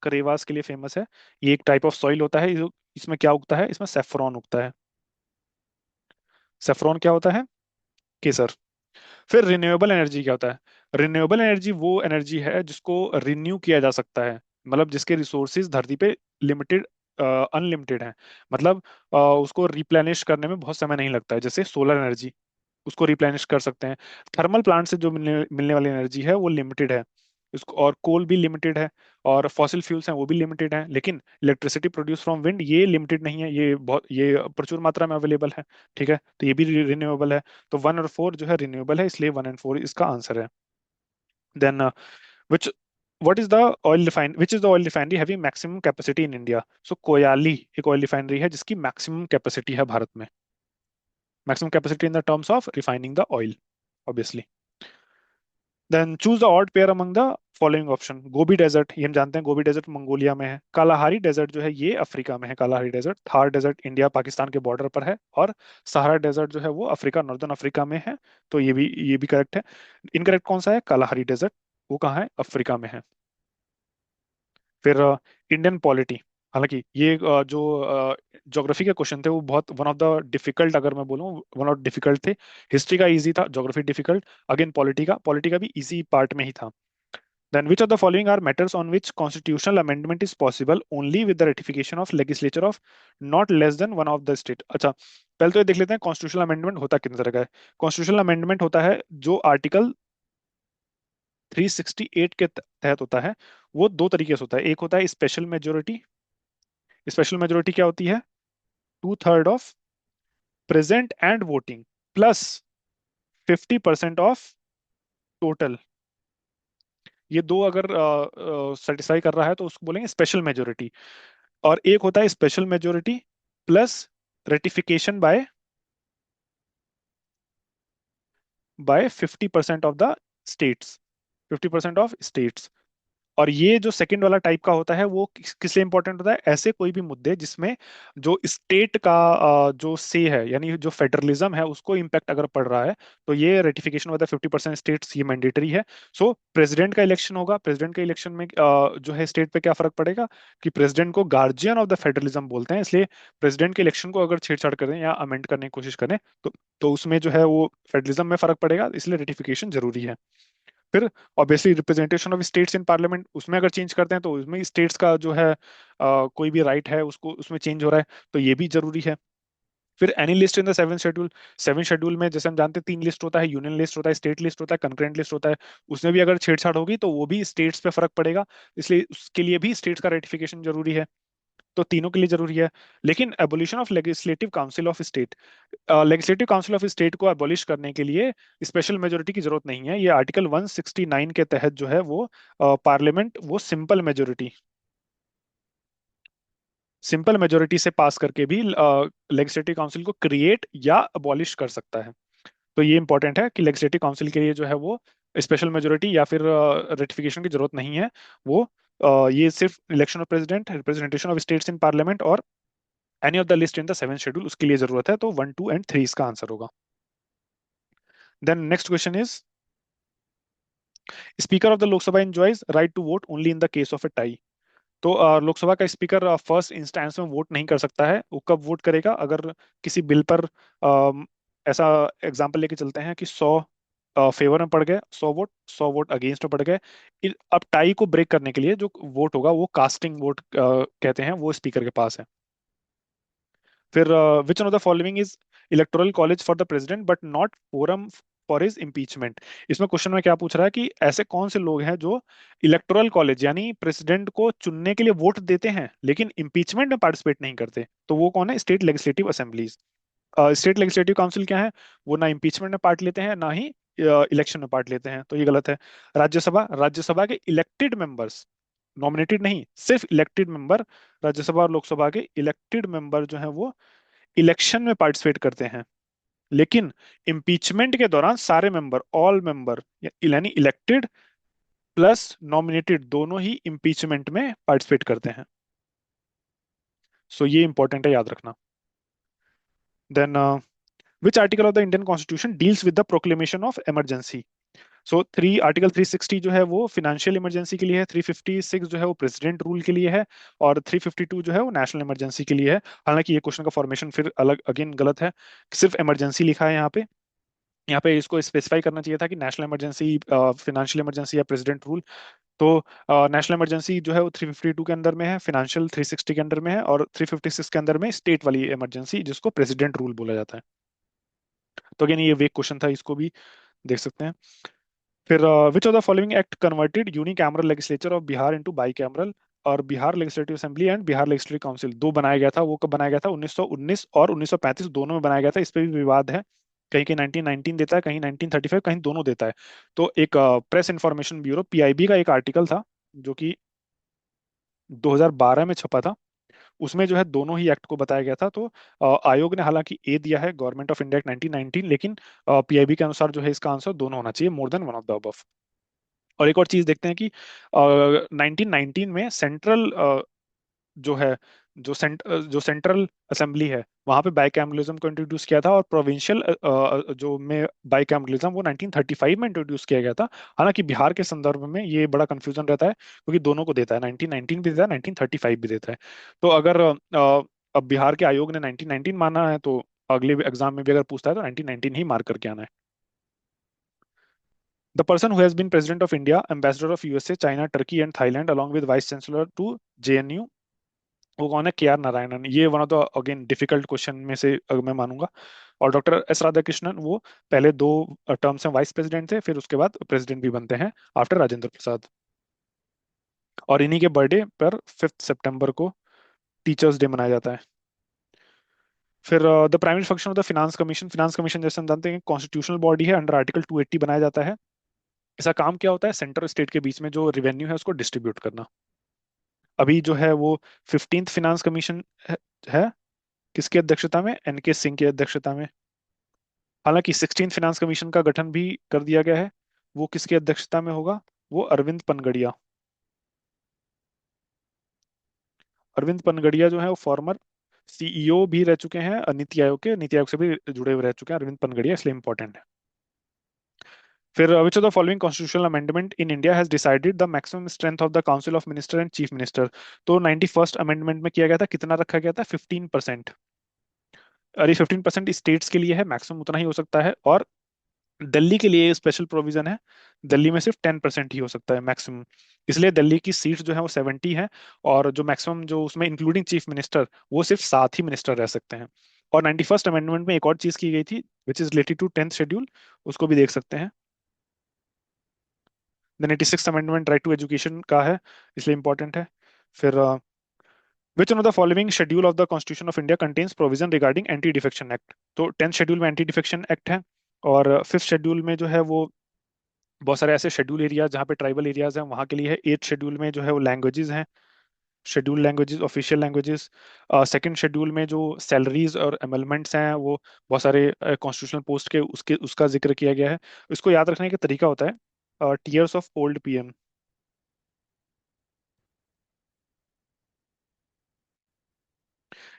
करेवास के लिए फेमस है। ये एक टाइप ऑफ सॉइल होता है, इसमें क्या उगता है? इसमें सेफ्रॉन उगता है। सेफ्रॉन क्या होता है? केसर। फिर रिन्यूएबल एनर्जी क्या होता है? रिन्यूएबल एनर्जी वो एनर्जी है जिसको रिन्यू किया जा सकता है, मतलब जिसके रिसोर्सेज धरती पे लिमिटेड, अनलिमिटेड हैं। मतलब उसको रिप्लेनिश करने में बहुत समय नहीं लगता है, जैसे सोलर एनर्जी, उसको रिप्लेनिश कर सकते हैं। थर्मल प्लांट से जो मिलने मिलने वाली एनर्जी है वो लिमिटेड है, उसको, और कोल भी लिमिटेड है, और फॉसिल फ्यूल्स हैं वो भी लिमिटेड हैं। लेकिन इलेक्ट्रिसिटी प्रोड्यूस फ्रॉम विंड ये लिमिटेड नहीं है, ये प्रचुर मात्रा में अवेलेबल है। ठीक है, तो ये भी रिन्यूएबल है। तो 1 और 4 जो है रिन्यूएबल है, इसलिए 1 और 4 इसका आंसर है। Then which what is the oil refine which is the oil refinery having maximum capacity in India? So Koyali एक ऑयल रिफाइनरी है जिसकी मैक्सिमम कैपेसिटी है भारत में। Maximum capacity in the terms of refining the oil, obviously. Then choose the odd pair among the following option. Gobi desert, ये हम जानते हैं, Gobi desert Mongolia में है। कालाहारी डेजर्ट जो है ये अफ्रीका में है, Kalahari desert. Thar desert India Pakistan के बॉर्डर पर है। और सहारा डेजर्ट जो है वो अफ्रीका, नॉर्दर्न अफ्रीका में है। तो ये भी करेक्ट है। इनकरेक्ट कौन सा है? कालाहारी डेजर्ट, वो कहाँ है? अफ्रीका में है। फिर इंडियन पॉलिटी, हालांकि ये जो ज्योग्राफी के क्वेश्चन थे वो बहुत वन ऑफ द डिफिकल्ट, अगर मैं बोलूँ वन ऑफ डिफिकल्ट थे। हिस्ट्री का इजी था, ज्योग्राफी डिफिकल्ट। अगेन पॉलिटी का भी इजी पार्ट में ही था। Then which of the following are matters on which constitutional amendment is possible only with the ratification of legislature of not less than one of the state? अच्छा, पहले तो ये देख लेते हैं कॉन्स्टिट्यूशनल अमेंडमेंट होता कितने तरह का है। कॉन्स्टिट्यूशनल अमेंडमेंट होता है जो आर्टिकल 368 के तहत होता है। वो दो तरीके से होता है। एक होता है स्पेशल मेजोरिटी। स्पेशल मेजोरिटी क्या होती है? 2/3 of present and voting plus 50% of total. ये दो अगर सेटिस्फाई कर रहा है तो उसको बोलेंगे स्पेशल मेजोरिटी। और एक होता है special majority plus ratification by 50% of the states, 50% of states. और ये जो सेकंड वाला टाइप का होता है वो किस लिए इंपॉर्टेंट होता है? ऐसे कोई भी मुद्दे जिसमें जो स्टेट का जो से है, यानी जो फेडरलिज्म है उसको इम्पैक्ट अगर पड़ रहा है, तो ये रेटिफिकेशन होता है 50% स्टेट्स, ये मैंडेटरी है। सो प्रेसिडेंट का इलेक्शन होगा, प्रेसिडेंट के इलेक्शन में जो है स्टेट पे क्या फर्क पड़ेगा कि प्रेसिडेंट को गार्जियन ऑफ द फेडरलिज्म बोलते हैं, इसलिए प्रेसिडेंट के इलेक्शन को अगर छेड़छाड़ करें या अमेंड करने की कोशिश करें तो उसमें जो है वो फेडरलिज्म में फर्क पड़ेगा, इसलिए रेटिफिकेशन जरूरी है। फिर obviously representation of states in parliament, उसमें अगर चेंज करते हैं तो उसमें स्टेट्स का जो है कोई भी राइट है उसको उसमें चेंज हो रहा है, तो ये भी जरूरी है। फिर any list in the seven schedule, seven schedule में जैसे हम जानते हैं 3 लिस्ट होता है, यूनियन लिस्ट होता है, स्टेट लिस्ट होता है, कंकरेंट लिस्ट होता है। उसमें भी अगर छेड़छाड़ होगी तो वो भी स्टेट्स पे फर्क पड़ेगा, इसलिए उसके लिए भी स्टेट्स का रेटिफिकेशन जरूरी है। तो तीनों के लिए जरूरी है। लेकिन abolition of legislative council of state, legislative council of state को एबॉलिश करने के लिए स्पेशल मेजोरिटी की जरूरत नहीं है। ये आर्टिकल 169 के तहत जो है वो पार्लियामेंट वो सिंपल मेजोरिटी से पास करके भी लेजिस्लेटिव काउंसिल को क्रिएट या अबॉलिश कर सकता है। तो ये इंपॉर्टेंट है कि लेजिस्लेटिव काउंसिल के लिए जो है वो स्पेशल मेजोरिटी या फिर रेटिफिकेशन की जरूरत नहीं है। वो ये सिर्फ election of president, representation of states in parliament और any of the list in the seven schedule, उसके लिए जरूरत है। तो 1, 2 एंड 3 इसका आंसर होगा। Then next question is, speaker of the Lok Sabha enjoys right to vote only in the case of a tie. तो लोकसभा का स्पीकर फर्स्ट इंस्टेंस में वोट नहीं कर सकता है। वो कब वोट करेगा? अगर किसी बिल पर ऐसा एग्जांपल लेके चलते हैं कि 100 फेवर में पड़ गए, 100 वोट अगेंस्ट में पड़ गए। अब टाई को ब्रेक करने के लिए जो वोट होगा वो कास्टिंग वोट कहते हैं, वो स्पीकर के पास है। फिर which one of the following is electoral college for the president but not forum for his impeachment? इसमें क्वेश्चन में क्या पूछ रहा है कि ऐसे कौन से लोग हैं जो इलेक्टोरल कॉलेज यानी प्रेसिडेंट को चुनने के लिए वोट देते हैं लेकिन इम्पीचमेंट में पार्टिसिपेट नहीं करते? तो वो कौन है? State legislative assemblies. State legislative council क्या है? वो ना इम्पीचमेंट में पार्ट लेते हैं ना ही इलेक्शन में पार्ट लेते हैं, तो ये गलत है। राज्यसभा के इलेक्टेड मेंबर्स, नॉमिनेटेड नहीं, सिर्फ इलेक्टेड मेंबर, राज्यसभा और लोकसभा के इलेक्टेड मेंबर जो है वो इलेक्शन में पार्टिसिपेट करते हैं। लेकिन इम्पीचमेंट के दौरान सारे मेंबर, ऑल मेंबर यानी इलेक्टेड प्लस नॉमिनेटेड दोनों ही इम्पीचमेंट में पार्टिसिपेट करते हैं। सो ये इंपॉर्टेंट है, याद रखना। Then which article of the Indian constitution deals with the proclamation of emergency? So three article 360 जो है वो फिनेंशियल इमरजेंसी के लिए है, 356 जो है वो प्रेसिडेंट रूल के लिए है, और 352 जो है वो नेशनल इमरजेंसी के लिए है। हालांकि ये क्वेश्चन का फॉर्मेशन फिर अलग अगेन गलत है, सिर्फ इमरजेंसी लिखा है यहाँ पे। यहाँ पे इसको स्पेसिफाई करना चाहिए था कि नेशनल इमरजेंसी, फिनेंशियल इमरजेंसी या प्रेसिडेंट रूल। तो नेशनल इमरजेंसी जो है वो 352 के अंदर में है, फिनेंशियल 360 के अंदर में है, और 356 के अंदर में स्टेट वाली इमरजेंसी जिसको प्रेसिडेंट रूल बोला जाता है। तो अगेन ये वीक क्वेश्चन था, इसको भी देख सकते हैं। फिर which of the following act converted unicameral legislature of Bihar into bicameral, और Bihar legislative assembly and Bihar legislative council दो बनाया गया था, वो कब बनाया गया था? 1919 और 1935 दोनों में बनाया गया था। इस पे भी विवाद है, कहीं कहीं 1919 देता है, कहीं 1935, कहीं दोनों देता है। तो एक प्रेस इंफॉर्मेशन ब्यूरो पीआईबी का एक आर्टिकल था जो कि 2012 में छपा था, उसमें जो है दोनों ही एक्ट को बताया गया था। तो आयोग ने हालांकि ए दिया है गवर्नमेंट ऑफ इंडिया एक्ट 1919, लेकिन पीआईबी के अनुसार जो है इसका आंसर दोनों होना चाहिए, more than one of the above. और एक और चीज देखते हैं कि 1919 में सेंट्रल जो है जो सेंट्रल असेंबली है वहां पे बाइकैमरलिज्म को इंट्रोड्यूस किया था, और प्रोविंशियल जो में बाइकैमरलिज्म वो 1935 में इंट्रोड्यूस किया गया था। हालांकि बिहार के संदर्भ में ये बड़ा कंफ्यूजन रहता है, क्योंकि दोनों को देता है, 1919 भी देता है, 1935 भी देता है। तो अगर अब बिहार के आयोग ने 1919 माना है, तो अगले एग्जाम में भी अगर पूछता है तो 1919 ही मार्क करके आना है। The person who has been president of India, ambassador of USA, China, Turkey and Thailand along with vice chancellor to JNU, वो कौन है? K R Narayanan. ये one of the again difficult question में से मैं मानूंगा। और डॉक्टर एस राधाकृष्णन वो पहले दो टर्म से वाइस प्रेसिडेंट थे, फिर उसके बाद प्रेसिडेंट भी बनते हैं आफ्टर राजेंद्र प्रसाद। और इन्हीं के बर्थडे पर 5 सितंबर को टीचर्स डे मनाया जाता है। फिर the primary function of the finance commission, finance commission जैसे हम जानते हैं कॉन्स्टिट्यूशनल बॉडी है, अंडर आर्टिकल 280 बनाया जाता है। इसका काम क्या होता है? सेंटर और स्टेट के बीच में जो रिवेन्यू है उसको डिस्ट्रीब्यूट करना। अभी जो है वो 15th फिनांस कमीशन है, किसकी अध्यक्षता में? एनके सिंह की अध्यक्षता में। हालांकि 16th फिनांस कमीशन का गठन भी कर दिया गया है, वो किसकी अध्यक्षता में होगा? वो अरविंद पनगड़िया। अरविंद पनगड़िया जो है वो फॉर्मर सीईओ भी रह चुके हैं, नीति आयोग के, नीति आयोग से भी जुड़े हुए रह चुके हैं अरविंद पनगड़िया, इसलिए इंपॉर्टेंट है। फिर which of the following constitutional amendment in India has decided the maximum strength of the council of minister and chief minister? तो 91st अमेंडमेंट में किया गया था, कितना रखा गया था? 15%। अरे 15% स्टेट्स के लिए है, मैक्सिमम उतना ही हो सकता है। और दिल्ली के लिए स्पेशल प्रोविजन है, दिल्ली में सिर्फ 10% ही हो सकता है मैक्सिमम, इसलिए दिल्ली की सीट्स जो है वो 70 है। और जो मैक्सिमम जो उसमें इंक्लूडिंग चीफ मिनिस्टर, वो सिर्फ 7 ही मिनिस्टर रह सकते हैं। और 91st अमेंडमेंट में एक और चीज की गई थी which is related to 10th schedule, उसको भी देख सकते हैं। The 96th amendment right to education का है, इसलिए इंपॉर्टेंट है। फिर which one of the following schedule of the constitution of India contains provision regarding anti defection act? तो 10th शेड्यूल में एंटी डिफेक्शन एक्ट है। और 5th शेड्यूल में जो है वो बहुत सारे ऐसे शेड्यूल एरिया जहाँ पे ट्राइबल एरियाज हैं वहाँ के लिए है। 8th शेड्यूल में जो है वो लैंग्वेजेस हैं, schedule languages, official languages. Second schedule में जो सैलरीज और एमलमेंट्स हैं वो बहुत सारे कॉन्स्टिट्यूशनल पोस्ट के उसके उसका जिक्र किया गया है। इसको याद रखने का तरीका होता है टीयर्स ऑफ ओल्ड पीएम।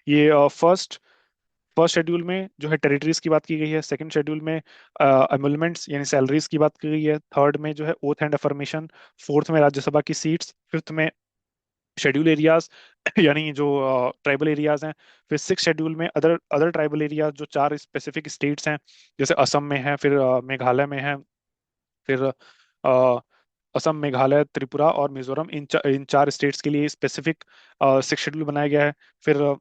ये फर्स्ट फर्स्ट शेड्यूल में जो है टेरिटरीज की बात की गई है, सेकंड शेड्यूल में एमुलमेंट्स यानी सैलरीज की बात की गई है, थर्ड में जो है ओथ एंड अफर्मेशन, फोर्थ में राज्यसभा की सीट्स, फिफ्थ में शेड्यूल एरियाज यानी जो ट्राइबल एरियाज हैं, फिर सिक्स शेड्यूल में अदर अदर ट्राइबल एरियाज जो चार स्पेसिफिक स्टेट्स हैं, जैसे असम में है, फिर मेघालय में है, फिर असम, मेघालय, त्रिपुरा और मिजोरम, इन चार स्टेट्स के लिए स्पेसिफिक सिक्स शेड्यूल बनाया गया है। फिर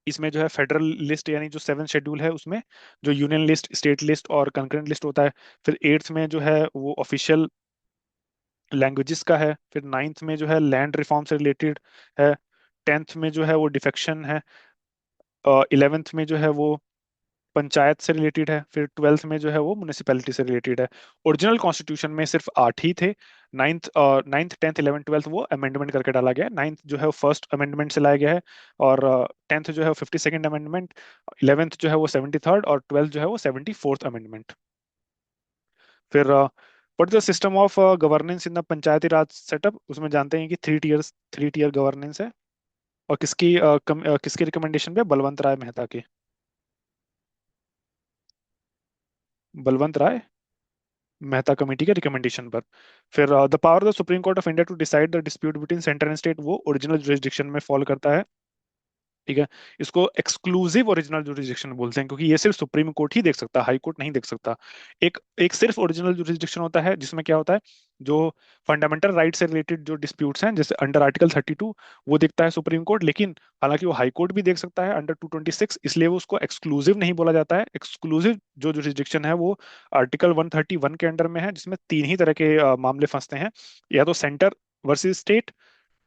इसमें जो है फेडरल लिस्ट यानी जो सेवन शेड्यूल है उसमें जो यूनियन लिस्ट, स्टेट लिस्ट और कंकरेंट लिस्ट होता है। फिर एट्थ में जो है वो ऑफिशियल लैंग्वेजेस का है। फिर नाइन्थ में जो है लैंड रिफॉर्म से रिलेटेड है। टेंथ में जो है वो डिफेक्शन है। 11th में जो है वो पंचायत से रिलेटेड है। फिर 12th में जो है वो म्यूनिसिपैलिटी से रिलेटेड है। ओरिजिनल कॉन्स्टिट्यूशन में सिर्फ 8 ही थे। नाइन्थ 10th 11th 12th वो अमेंडमेंट करके डाला गया है। नाइन्थ जो है वो फर्स्ट अमेंडमेंट से लाया गया है, और 10th जो है वो 52nd अमेंडमेंट, 11th जो है वो 73rd, और 12th जो है वो 74th अमेंडमेंट। फिर what is the system of governance in the Panchayati Raj setup? उसमें जानते हैं कि थ्री टीयर गवर्नेंस है। और किसकी रिकमेंडेशन पे? बलवंत राय मेहता की। बलवंत राय मेहता कमेटी के रिकमेंडेशन पर। फिर the power of the supreme court of India to decide the dispute between centre and state, वो ओरिजिनल जुरिस्डिक्शन में फॉल करता है। ठीक है। इसको एक्सक्लूसिव ओरिजिनल जुरिस्डिक्शन बोलते हैं, क्योंकि ये सिर्फ सुप्रीम कोर्ट ही देख सकता है, हाई कोर्ट नहीं देख सकता। एक एक सिर्फ ओरिजिनल जुरिस्डिक्शन होता है, जिसमें क्या होता है, जो फंडामेंटल राइट से रिलेटेड जो डिस्प्यूट्स हैं, जैसे अंडर आर्टिकल 32, वो देखता है सुप्रीम कोर्ट। लेकिन हालांकि वो हाई कोर्ट भी देख सकता है अंडर 226, इसलिए वो उसको एक्सक्लूसिव नहीं बोला जाता है। एक्सक्लूसिव जो जुरिस्डिक्शन है वो आर्टिकल 131 के अंडर में है, जिसमें तीन ही तरह के मामले फंसते हैं। या तो सेंटर वर्सेस स्टेट,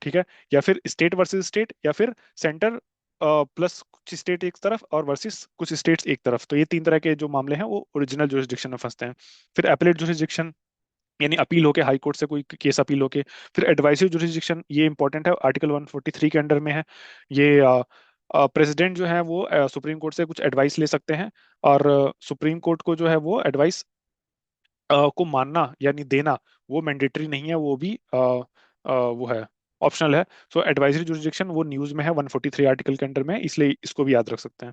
ठीक है, या फिर स्टेट वर्सेस स्टेट, या फिर सेंटर प्लस कुछ स्टेट एक तरफ और वर्सेस कुछ स्टेट्स एक तरफ। तो ये तीन तरह के जो मामले हैं वो ओरिजिनल जुरिस्डिक्शन में फंसते हैं। फिर एपलेट जुरिस्डिक्शन, यानी अपील होके हाई कोर्ट से कोई केस अपील होके। फिर एडवाइजरी जुरिस्डिक्शन, ये इंपॉर्टेंट है, आर्टिकल 143 के अंडर में है। ये प्रेसिडेंट जो है वो सुप्रीम कोर्ट से कुछ एडवाइस ले सकते हैं, और सुप्रीम कोर्ट को जो है वो एडवाइस को मानना यानी देना, वो मैंडेटरी नहीं है, वो भी वो है, ऑप्शनल है। सो एडवाइजरी जुरिस्डिक्शन वो न्यूज में है 143 आर्टिकल के अंडर में है, इसलिए इसको भी याद रख सकते हैं।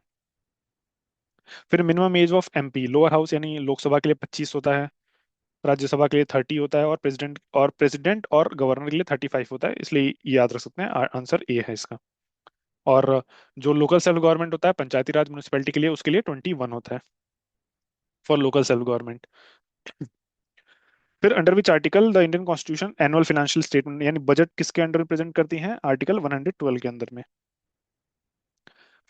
फिर minimum age of MP, lower house यानी लोकसभा के लिए 25 होता है, राज्यसभा के लिए 30 होता है, और प्रेसिडेंट और गवर्नर के लिए 35 होता है, इसलिए ये याद रख सकते हैं। आंसर ए है इसका। और जो लोकल सेल्फ गवर्नमेंट होता है, पंचायती राज म्यूनिसिपैलिटी के लिए, उसके लिए 21 होता है फॉर लोकल सेल्फ गवर्नमेंट। फिर under which article the Indian constitution annual financial statement यानी बजट किसके अंडर प्रेजेंट करती हैं, आर्टिकल 112 के अंदर में।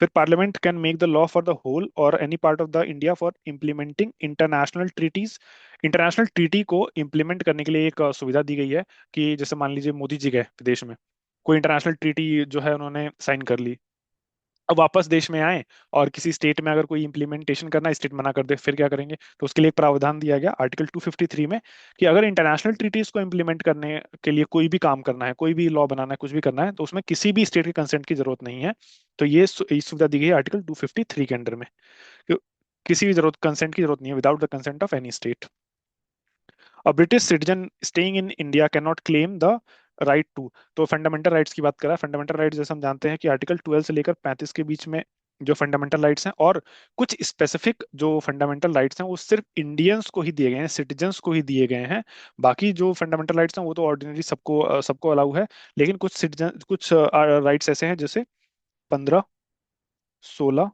फिर parliament can make the law for the whole और any part of the India for implementing international treaties. International treaty को इम्प्लीमेंट करने के लिए एक सुविधा दी गई है, कि जैसे मान लीजिए मोदी जी गए विदेश में, कोई इंटरनेशनल ट्रीटी जो है उन्होंने साइन कर ली, अब वापस देश में आए और किसी स्टेट में अगर कोई इम्प्लीमेंटेशन करना, स्टेट मना कर दे, फिर क्या करेंगे? तो उसके लिए एक प्रावधान दिया गया आर्टिकल 253 में, कि अगर इंटरनेशनल ट्रीटीज को इम्प्लीमेंट करने के लिए कोई भी काम करना है, कोई भी लॉ बनाना है, कुछ भी करना है, तो उसमें किसी भी स्टेट के कंसेंट की जरूरत नहीं है। तो ये सुविधा दी गई है आर्टिकल 253 के अंडर में, कि किसी भी जरूरत कंसेंट की जरूरत नहीं है, without the consent of any state. A British citizen staying in India can not claim the right to. तो फंडामेंटल राइट्स की बात करा है। फंडामेंटल राइट्स जैसे हम जानते हैं कि आर्टिकल 12 से लेकर 35 के बीच में जो फंडामेंटल राइट्स हैं, और कुछ स्पेसिफिक जो फंडामेंटल राइट्स हैं वो सिर्फ इंडियंस को ही दिए गए हैं, सिटीजन्स को ही दिए गए हैं। बाकी जो फंडामेंटल राइट्स हैं वो तो ऑर्डिनरी सबको अलाउ है। लेकिन कुछ राइट्स ऐसे हैं, जैसे 15, 16,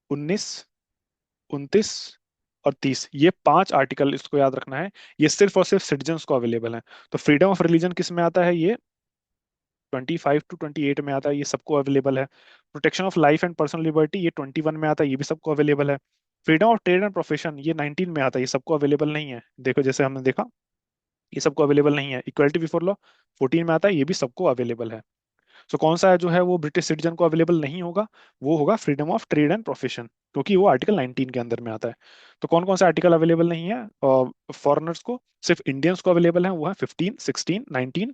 19, 29 और 30, ये पांच आर्टिकल इसको याद रखना है। ये सिर्फ और सिर्फ सिटीजन्स को अवेलेबल है। तो फ्रीडम ऑफ रिलीजन किस में आता है? ये 25 to 28 में आता है, ये सबको अवेलेबल है। Protection of life and personal liberty, ये 21 में आता है, ये भी सबको अवेलेबल है। Freedom of trade and profession, ये 19 में आता है, ये सबको अवेलेबल नहीं है। देखो जैसे हमने देखा, ये सबको अवेलेबल नहीं है। इक्वलिटी बिफोर लॉ 14 में आता है, ये भी सबको अवेलेबल है। सो कौन सा है जो है वो ब्रिटिश सिटीजन को अवेलेबल नहीं होगा? वो होगा freedom of trade and profession, क्योंकि वो आर्टिकल 19 के अंदर में आता है। तो कौन कौन सा आर्टिकल अवेलेबल नहीं है फॉरेनर्स को? सिर्फ इंडियंस को अवेलेबल है, वो है 15, 16, 19,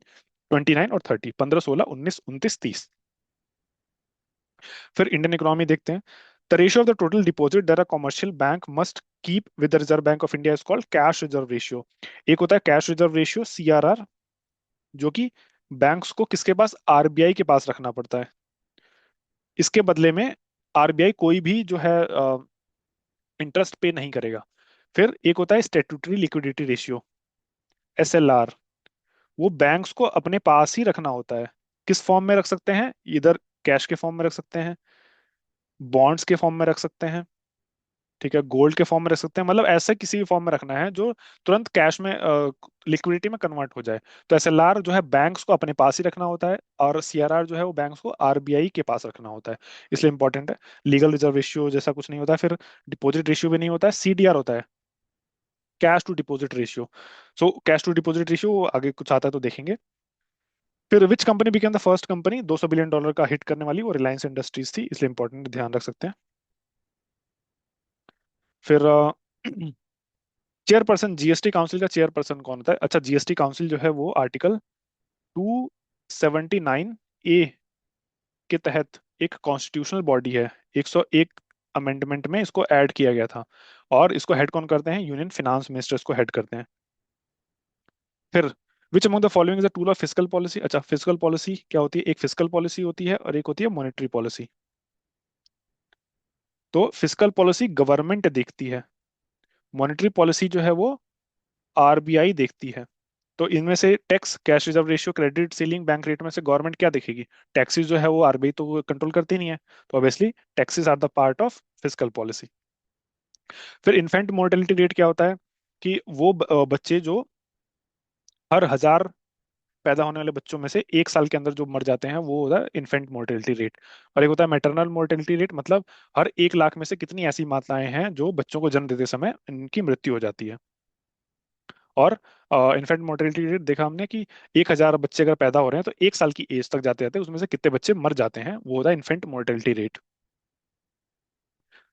29 और 30, 15, 16, 19, 29, 30। फिर इंडियन इकोनॉमी देखते हैं। The ratio of the total deposit that a commercial bank must keep with the reserve bank of India is called cash reserve ratio. एक होता है कैश रिजर्व रेशियो, CRR, जो कि बैंक्स को किसके पास? आरबीआई के पास रखना पड़ता है। इसके बदले में आरबीआई कोई भी जो है इंटरेस्ट पे नहीं करेगा। फिर एक होता है स्टेटूटरी लिक्विडिटी रेशियो, SLR, वो बैंक्स को अपने पास ही रखना होता है। किस फॉर्म में रख सकते हैं? इधर कैश के फॉर्म में रख सकते हैं, बॉन्ड्स के फॉर्म में रख सकते हैं, ठीक है, गोल्ड के फॉर्म में रख सकते हैं, मतलब ऐसे किसी भी फॉर्म में रखना है जो तुरंत कैश में लिक्विडिटी में कन्वर्ट हो जाए। तो SLR जो है बैंक्स को अपने पास ही रखना होता है, और CRR जो है वो बैंक्स को आरबीआई के पास रखना होता है, इसलिए इंपॉर्टेंट है। लीगल रिजर्व रेशियो जैसा कुछ नहीं होता है। फिर डिपॉजिट रेशियो भी नहीं होता है, CDR होता है, cash to deposit ratio. So cash to deposit ratio आगे कुछ आता है तो देखेंगे। फिर which company became the first company, $200 billion का हिट करने वाली, वो रिलायंस इंडस्ट्रीज थी, इसलिए इंपॉर्टेंट, ध्यान रख सकते हैं। फिर चेयरपर्सन, जीएसटी काउंसिल का चेयरपर्सन कौन होता है? अच्छा, जीएसटी काउंसिल जो है वो आर्टिकल 279A के तहत एक कॉन्स्टिट्यूशनल बॉडी है। 101 अमेंडमेंट में इसको ऐड किया गया था, और इसको हेड कौन करते हैं? यूनियन फिनांस मिनिस्टर इसको हेड करते हैं। फिर which among the following is a tool of fiscal policy. अच्छा, फिस्कल पॉलिसी क्या होती है? एक फिस्कल पॉलिसी होती है और एक होती है मॉनेटरी पॉलिसी। तो फिस्कल पॉलिसी गवर्नमेंट देखती है, मॉनेटरी पॉलिसी जो है वो आरबीआई देखती है। तो इनमें से tax, cash reserve ratio, credit ceiling, bank rate में से गवर्नमेंट क्या देखेगी? टैक्सेस जो है वो आरबीआई तो कंट्रोल करती नहीं है, तो obviously taxes are the part of fiscal policy. फिर इन्फेंट मोर्टेलिटी रेट क्या होता है? कि वो बच्चे जो हर 1,000 पैदा होने वाले बच्चों में से 1 साल के अंदर जो मर जाते हैं, वो होता है इन्फेंट मोर्टेलिटी रेट। और एक होता है मैटरनल मोर्टेलिटी रेट, मतलब हर 1 लाख में से कितनी ऐसी माताएं हैं जो बच्चों को जन्म देते समय इनकी मृत्यु हो जाती है। और इन्फेंट मोर्टेलिटी रेट देखा हमने कि 1,000 बच्चे अगर पैदा हो रहे हैं तो 1 साल की एज तक जाते जाते उसमें से कितने बच्चे मर जाते हैं, वो होता है इन्फेंट मोर्टेलिटी रेट।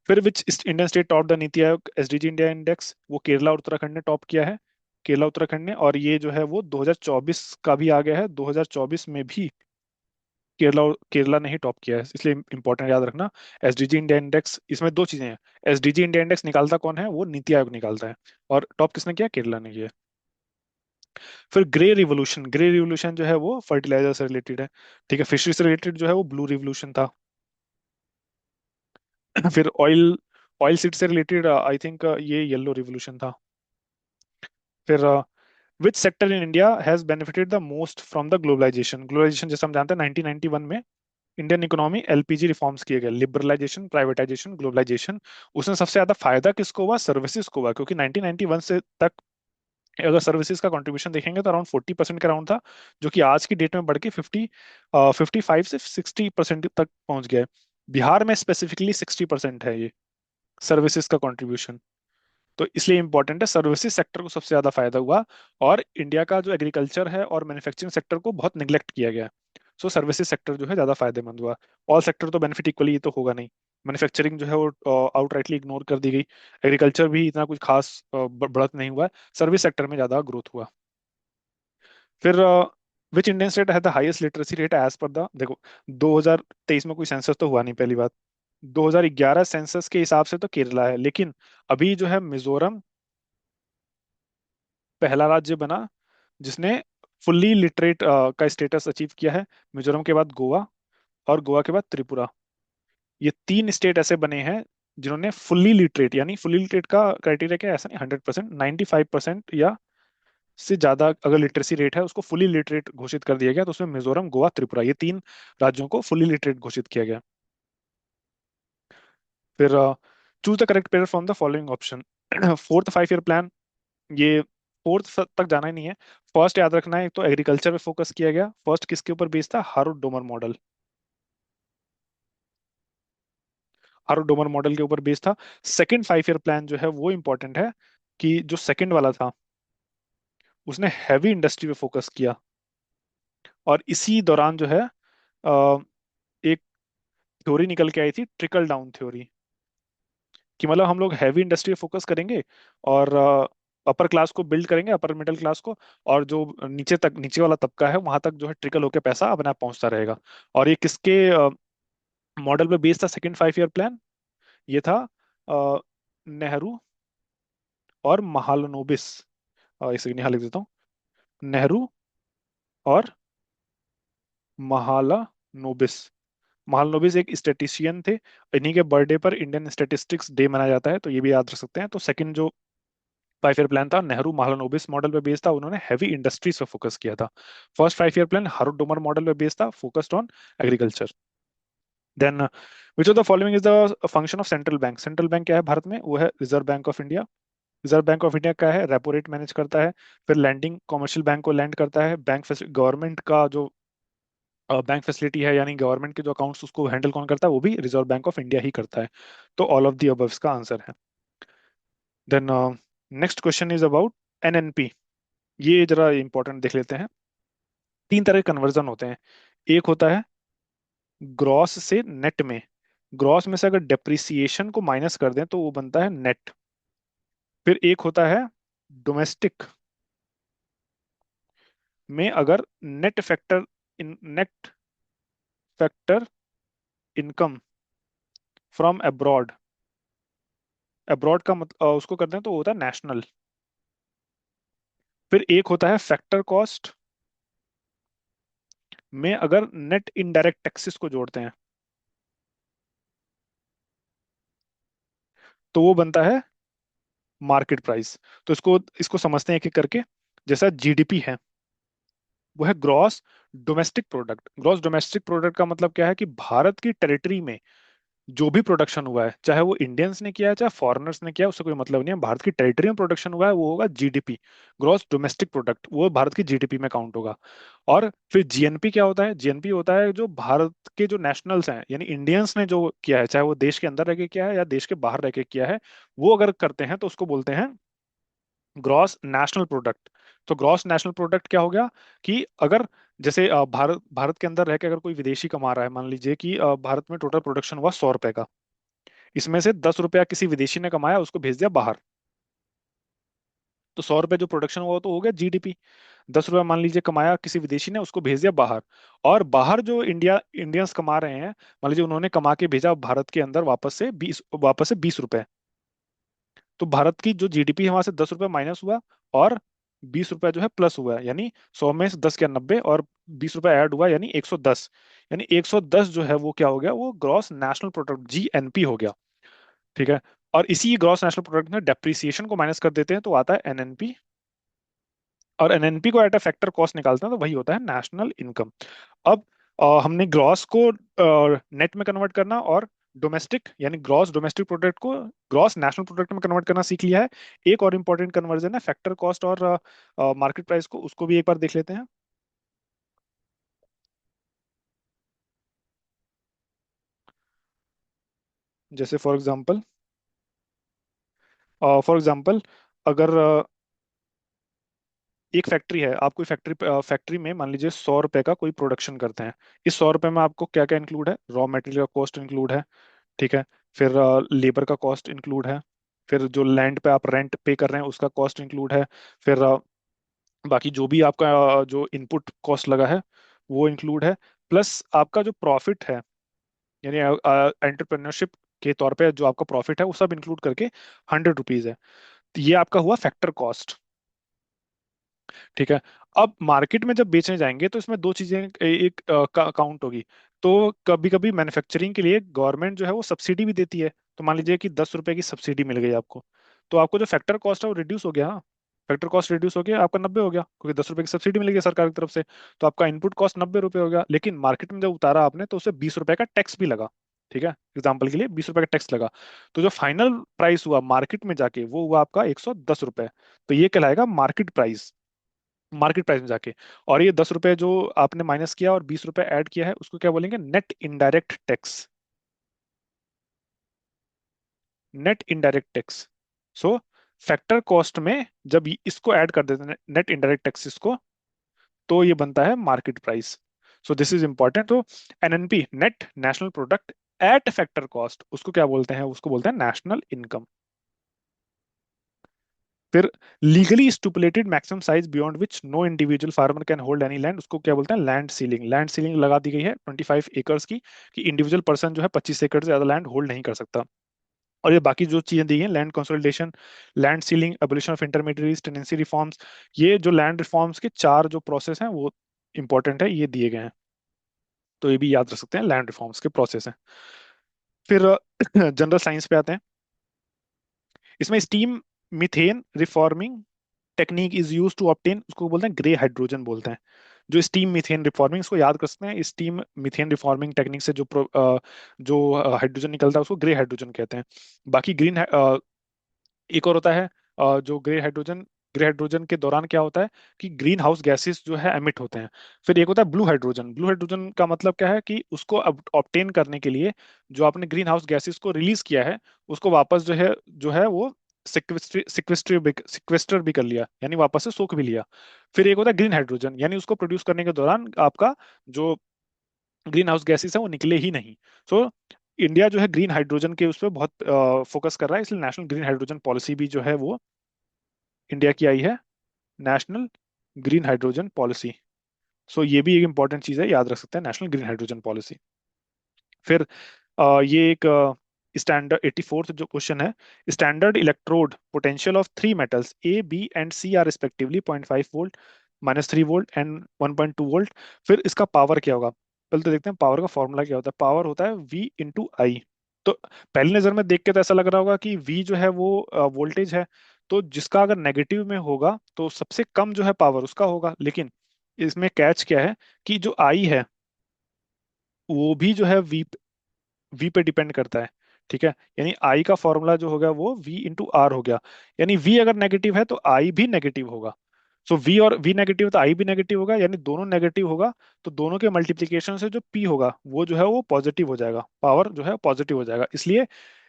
फिर which Indian state top the NITI Aayog SDG India index? वो केरला और उत्तराखंड ने टॉप किया है। केरला उत्तराखंड ने, और ये जो है वो 2024 का भी आ गया है, 2024 में भी केरला केरला ने ही टॉप किया है, इसलिए इंपॉर्टेंट याद रखना। एसडीजी इंडिया इंडेक्स, इसमें दो चीजें हैं। एसडीजी इंडिया इंडेक्स निकालता कौन है? वो नीति आयोग निकालता है। और टॉप किसने किया? केरला ने किया। फिर ग्रे रिवोल्यूशन, ग्रे रिवोल्यूशन जो है वो फर्टिलाइजर से रिलेटेड है। ठीक है, फिशरी से रिलेटेड जो है वो ब्लू रिवोल्यूशन था। फिर ऑयल ऑयल सीड से रिलेटेड आई थिंक ये येलो रिवोल्यूशन था। फिर which sector in India has benefited the most from the globalisation? Globalisation जैसे हम जानते हैं 1991 में इंडियन इकोनॉमी एलपीजी रिफॉर्म्स किए गए, लिबरलाइजेशन, प्राइवेटाइजेशन, ग्लोबलाइजेशन। उसमें सबसे ज्यादा फायदा किसको हुआ? सर्विसेज को हुआ, क्योंकि 1991 से तक अगर सर्विसेज का कंट्रीब्यूशन देखेंगे तो अराउंड 40% के अराउंड था, जो कि आज की डेट में बढ़ के 55 से 60% तक पहुंच गया है। बिहार में स्पेसिफिकली 60% है ये सर्विसेज का कंट्रीब्यूशन। तो इसलिए इंपॉर्टेंट है, सर्विसेज सेक्टर को सबसे ज्यादा फायदा हुआ। और इंडिया का जो एग्रीकल्चर है और मैन्युफैक्चरिंग सेक्टर को बहुत निग्लेक्ट किया गया है। सो सर्विसेज सेक्टर जो है ज्यादा फायदेमंद हुआ। ऑल सेक्टर तो बेनिफिट इक्वली तो होगा नहीं। मैन्युफैक्चरिंग जो है वो आउटराइटली इग्नोर कर दी गई। एग्रीकल्चर भी इतना कुछ खास बढ़त नहीं हुआ। सर्विस सेक्टर में ज्यादा ग्रोथ हुआ। फिर विच इंडियन स्टेट है the highest literacy rate as per the, देखो 2023 में कोई सेंसस तो हुआ नहीं पहली बात। 2011 सेंसस के हिसाब से तो केरला है, लेकिन अभी जो है मिजोरम पहला राज्य बना जिसने फुल्ली लिटरेट का स्टेटस अचीव किया है। मिजोरम के बाद गोवा, और गोवा के बाद त्रिपुरा। ये 3 स्टेट ऐसे बने हैं जिन्होंने फुल्ली लिटरेट, यानी फुल्ली लिटरेट का क्राइटेरिया क्या है? ऐसा नहीं, 100%, 95% या से ज्यादा अगर लिटरेसी रेट है उसको फुली लिटरेट घोषित कर दिया गया। तो उसमें मिजोरम, गोवा, त्रिपुरा, ये 3 राज्यों को फुली लिटरेट घोषित किया गया। फिर choose the correct pair from the following option. Fourth 5 year plan, ये फोर्थ तक जाना ही नहीं है। फर्स्ट याद रखना है, एक तो एग्रीकल्चर पे फोकस किया गया। फर्स्ट किसके ऊपर बेस्ड था? हारूड डोमर मॉडल। हारूड डोमर मॉडल के ऊपर बेस्ड था। सेकंड 5 ईयर प्लान जो है वो इंपॉर्टेंट है, कि जो सेकंड वाला था उसने हैवी इंडस्ट्री पे फोकस किया। और इसी दौरान जो है एक थ्योरी निकल के आई थी, ट्रिकल डाउन थ्योरी, कि मतलब हम लोग हैवी इंडस्ट्री पे फोकस करेंगे और अपर क्लास को बिल्ड करेंगे, अपर मिडिल क्लास को, और जो नीचे तक, नीचे वाला तबका है वहां तक जो है ट्रिकल होकर पैसा अपने आप पहुंचता रहेगा। और ये किसके मॉडल पे बेस्ड था सेकंड 5 ईयर प्लान? ये था अ, नेहरू और महालनोबिस। एक सेकंड यहाँ लिख देता हूँ। नेहरू और महालानोबिस। महालनोबिस एक स्टेटिशियन थे। इन्हीं के बर्थडे पर इंडियन स्टेटिस्टिक्स डे मनाया जाता है, तो ये भी याद रख सकते हैं। तो सेकंड जो 5 ईयर प्लान था नेहरू महालनोबिस मॉडल पे बेस्ड था, उन्होंने हैवी इंडस्ट्रीज पे फोकस किया था। First 5 year plan Harrod Domar model पे बेस्ड था, focused on agriculture. Then which of the following is the function of central bank? Central bank क्या है भारत में? वो है reserve bank of India. Reserve bank of India क्या है? Repo rate manage करता है। फिर लैंडिंग, कॉमर्शियल बैंक को लैंड करता है। बैंक गवर्नमेंट का जो बैंक फैसिलिटी है, यानी गवर्नमेंट के जो अकाउंट्स, उसको हैंडल कौन करता है? वो भी रिजर्व बैंक ऑफ इंडिया ही करता है। तो ऑल ऑफ दी अबव इसका आंसर है। Then next question is about NNP. ये जरा इंपॉर्टेंट देख लेते हैं। 3 तरह के कन्वर्जन होते हैं। एक होता है ग्रॉस से नेट में। ग्रॉस में से अगर डेप्रिसिएशन को माइनस कर दें तो वो बनता है नेट। फिर एक होता है डोमेस्टिक में, अगर net factor, in net factor income from abroad, abroad का उसको कर दें तो वो होता है नेशनल। फिर एक होता है फैक्टर कॉस्ट में, अगर नेट इनडायरेक्ट टैक्सेस को जोड़ते हैं तो वो बनता है मार्केट प्राइस। तो इसको इसको समझते हैं एक एक करके। जैसा जीडीपी है, वो है gross domestic product. Gross domestic product का मतलब क्या है कि भारत की टेरिटरी में जो भी प्रोडक्शन हुआ है, चाहे वो इंडियंस ने किया है चाहे फॉरेनर्स ने किया है, उससे कोई मतलब नहीं है। भारत की टेरिटरी में प्रोडक्शन हुआ है, वो होगा जीडीपी, ग्रॉस डोमेस्टिक प्रोडक्ट, वो भारत की जीडीपी में काउंट होगा। और फिर जीएनपी क्या होता है? जीएनपी होता है जो भारत के जो नेशनल्स हैं, यानी इंडियंस ने जो किया है, चाहे वो देश के अंदर रह के किया है या देश के बाहर रह के किया है, वो अगर करते हैं तो उसको बोलते हैं ग्रॉस नेशनल प्रोडक्ट। तो ग्रॉस नेशनल प्रोडक्ट क्या हो गया कि अगर जैसे भारत भारत के अंदर रह के अगर कोई विदेशी कमा रहा है, मान लीजिए कि भारत में टोटल प्रोडक्शन हुआ 100 रुपए का, इसमें से 10 रुपया किसी विदेशी ने कमाया, उसको भेज दिया बाहर, तो 100 रुपए जो प्रोडक्शन हुआ तो हो गया जीडीपी। 10 रुपया मान लीजिए कमाया किसी विदेशी ने, उसको भेज दिया बाहर। और बाहर जो इंडियंस कमा रहे हैं, मान लीजिए उन्होंने कमा के भेजा भारत के अंदर वापस से 20 रुपए। तो भारत की जो जीडीपी है वहां से 10 रुपये माइनस हुआ, और 20 रुपए जो है प्लस हुआ है, यानी 100 में से 10 क्या 90, और 20 रुपए ऐड हुआ यानी 110। यानी 110 जो है वो क्या हो गया? वो ग्रॉस नेशनल प्रोडक्ट जीएनपी हो गया। ठीक है। और इसी ग्रॉस नेशनल प्रोडक्ट में डेप्रिसिएशन को माइनस कर देते हैं तो आता है एनएनपी। और एनएनपी को एट अ फैक्टर कॉस्ट निकालते हैं तो वही होता है नेशनल इनकम। अब हमने ग्रॉस को नेट में कन्वर्ट करना और डोमेस्टिक यानी ग्रॉस डोमेस्टिक प्रोडक्ट को ग्रॉस नेशनल प्रोडक्ट में कन्वर्ट करना सीख लिया है। एक और इम्पोर्टेंट कन्वर्जन है फैक्टर कॉस्ट और मार्केट प्राइस को, उसको भी एक बार देख लेते हैं। जैसे फॉर एग्जांपल अगर एक फैक्ट्री है, आप कोई फैक्ट्री में मान लीजिए 100 रुपए का कोई प्रोडक्शन करते हैं। इस 100 रुपए में आपको क्या क्या इंक्लूड है? रॉ मटेरियल का कॉस्ट इंक्लूड है, ठीक है। फिर लेबर का कॉस्ट इंक्लूड है। फिर जो लैंड पे आप रेंट पे कर रहे हैं उसका कॉस्ट इंक्लूड है। फिर बाकी जो भी आपका जो इनपुट कॉस्ट लगा है वो इंक्लूड है। प्लस आपका जो प्रॉफिट है, यानी एंटरप्रेन्योरशिप के तौर पे जो आपका प्रॉफिट है वो सब इंक्लूड करके 100 रुपीज है। तो ये आपका हुआ फैक्टर कॉस्ट। ठीक है। अब मार्केट में जब बेचने जाएंगे तो इसमें दो चीजें एक काउंट होगी। तो कभी कभी मैन्युफैक्चरिंग के लिए गवर्नमेंट जो है वो सब्सिडी भी देती है। तो मान लीजिए कि 10 रुपए की सब्सिडी मिल गई आपको, तो आपको जो फैक्टर कॉस्ट है वो रिड्यूस हो गया। हाँ, फैक्टर कॉस्ट रिड्यूस हो गया, आपका 90 हो गया, क्योंकि 10 रुपए की सब्सिडी मिल गई सरकार की तरफ से। तो आपका इनपुट कॉस्ट 90 रुपए हो गया, लेकिन मार्केट में जब उतारा आपने तो उसे 20 रुपए का टैक्स भी लगा। ठीक है, एग्जाम्पल के लिए 20 रुपए का टैक्स लगा। तो जो फाइनल प्राइस हुआ मार्केट में जाके वो हुआ आपका 110 रुपए। तो ये कहलाएगा मार्केट प्राइस, मार्केट प्राइस में जाके। और ये 10 रुपए जो आपने माइनस किया और 20 रुपए ऐड किया है उसको क्या बोलेंगे? Net indirect tax. Net indirect tax. So factor cost में जब इसको ऐड कर देते हैं नेट इनडायरेक्ट टैक्स इसको, तो ये बनता है market price. So this is important. तो NNP net national product at factor cost, उसको क्या बोलते हैं? उसको बोलते हैं नेशनल इनकम। फिर legally stipulated maximum size beyond which no individual farmer can hold any land, उसको क्या बोलते हैं? Land ceiling. लैंड सीलिंग लगा दी गई है 25 एकर्स की, कि इंडिविजुअल पर्सन जो है 25 एकड़ से ज्यादा लैंड होल्ड नहीं कर सकता। और ये बाकी जो चीजें दी हैं, land consolidation, land ceiling, abolition of intermediaries, tenancy reforms, ये जो लैंड रिफॉर्म्स के चार जो प्रोसेस हैं वो इंपॉर्टेंट है, ये दिए गए हैं। तो ये भी याद रख सकते हैं, लैंड रिफॉर्म्स के प्रोसेस हैं। फिर जनरल साइंस पे आते हैं। इसमें steam methane reforming technique is use to obtain, उसको बोलते हैं ग्रे हाइड्रोजन बोलते हैं। जो स्टीम मीथेन रिफॉर्मिंग, इसको याद कर सकते हैं, स्टीम मीथेन रिफॉर्मिंग टेक्निक से जो हाइड्रोजन निकलता है उसको ग्रे हाइड्रोजन कहते हैं। बाकी एक और होता है जो ग्रे हाइड्रोजन के दौरान क्या होता है कि ग्रीन हाउस गैसेस जो है एमिट होते हैं। फिर एक होता है ब्लू हाइड्रोजन। ब्लू हाइड्रोजन का मतलब क्या है कि उसको ऑब्टेन करने के लिए जो आपने ग्रीन हाउस गैसेस को रिलीज किया है उसको वापस जो है वो सिक्वेस्टर भी कर लिया, यानी वापस से सोख भी लिया। फिर एक होता है ग्रीन हाइड्रोजन, यानी उसको प्रोड्यूस करने के दौरान आपका जो ग्रीन हाउस गैसेस है वो निकले ही नहीं। सो इंडिया जो है ग्रीन हाइड्रोजन के उस पर बहुत फोकस कर रहा है, इसलिए नेशनल ग्रीन हाइड्रोजन पॉलिसी भी जो है वो इंडिया की आई है, नेशनल ग्रीन हाइड्रोजन पॉलिसी। सो ये भी एक इंपॉर्टेंट चीज है, याद रख सकते हैं नेशनल ग्रीन हाइड्रोजन पॉलिसी। फिर ये एक स्टैंडर्ड 84th जो क्वेश्चन है, standard electrode potential of three metals A B and C are respectively 0.5 volt, -3 volt and 1.2 volt. फिर इसका पावर क्या होगा? पहले तो देखते हैं पावर का फॉर्मूला क्या होता है। पावर होता है V इंटू आई। तो पहली नजर में देख के तो ऐसा लग रहा होगा कि V जो है वो वोल्टेज है। तो जिसका अगर नेगेटिव में होगा तो सबसे कम जो है पावर उसका होगा, लेकिन इसमें कैच क्या है कि जो आई है वो भी जो है वी पे डिपेंड करता है। ठीक है, यानी आई का फॉर्मूला जो हो गया वो वी इंटू आर हो गया। यानी वी अगर नेगेटिव है तो आई भी नेगेटिव होगा। सो वी और वी नेगेटिव तो आई भी नेगेटिव होगा, यानी दोनों नेगेटिव होगा। तो दोनों के मल्टीप्लिकेशन से जो पी होगा वो जो है वो पॉजिटिव हो जाएगा, पावर जो है पॉजिटिव हो जाएगा। इसलिए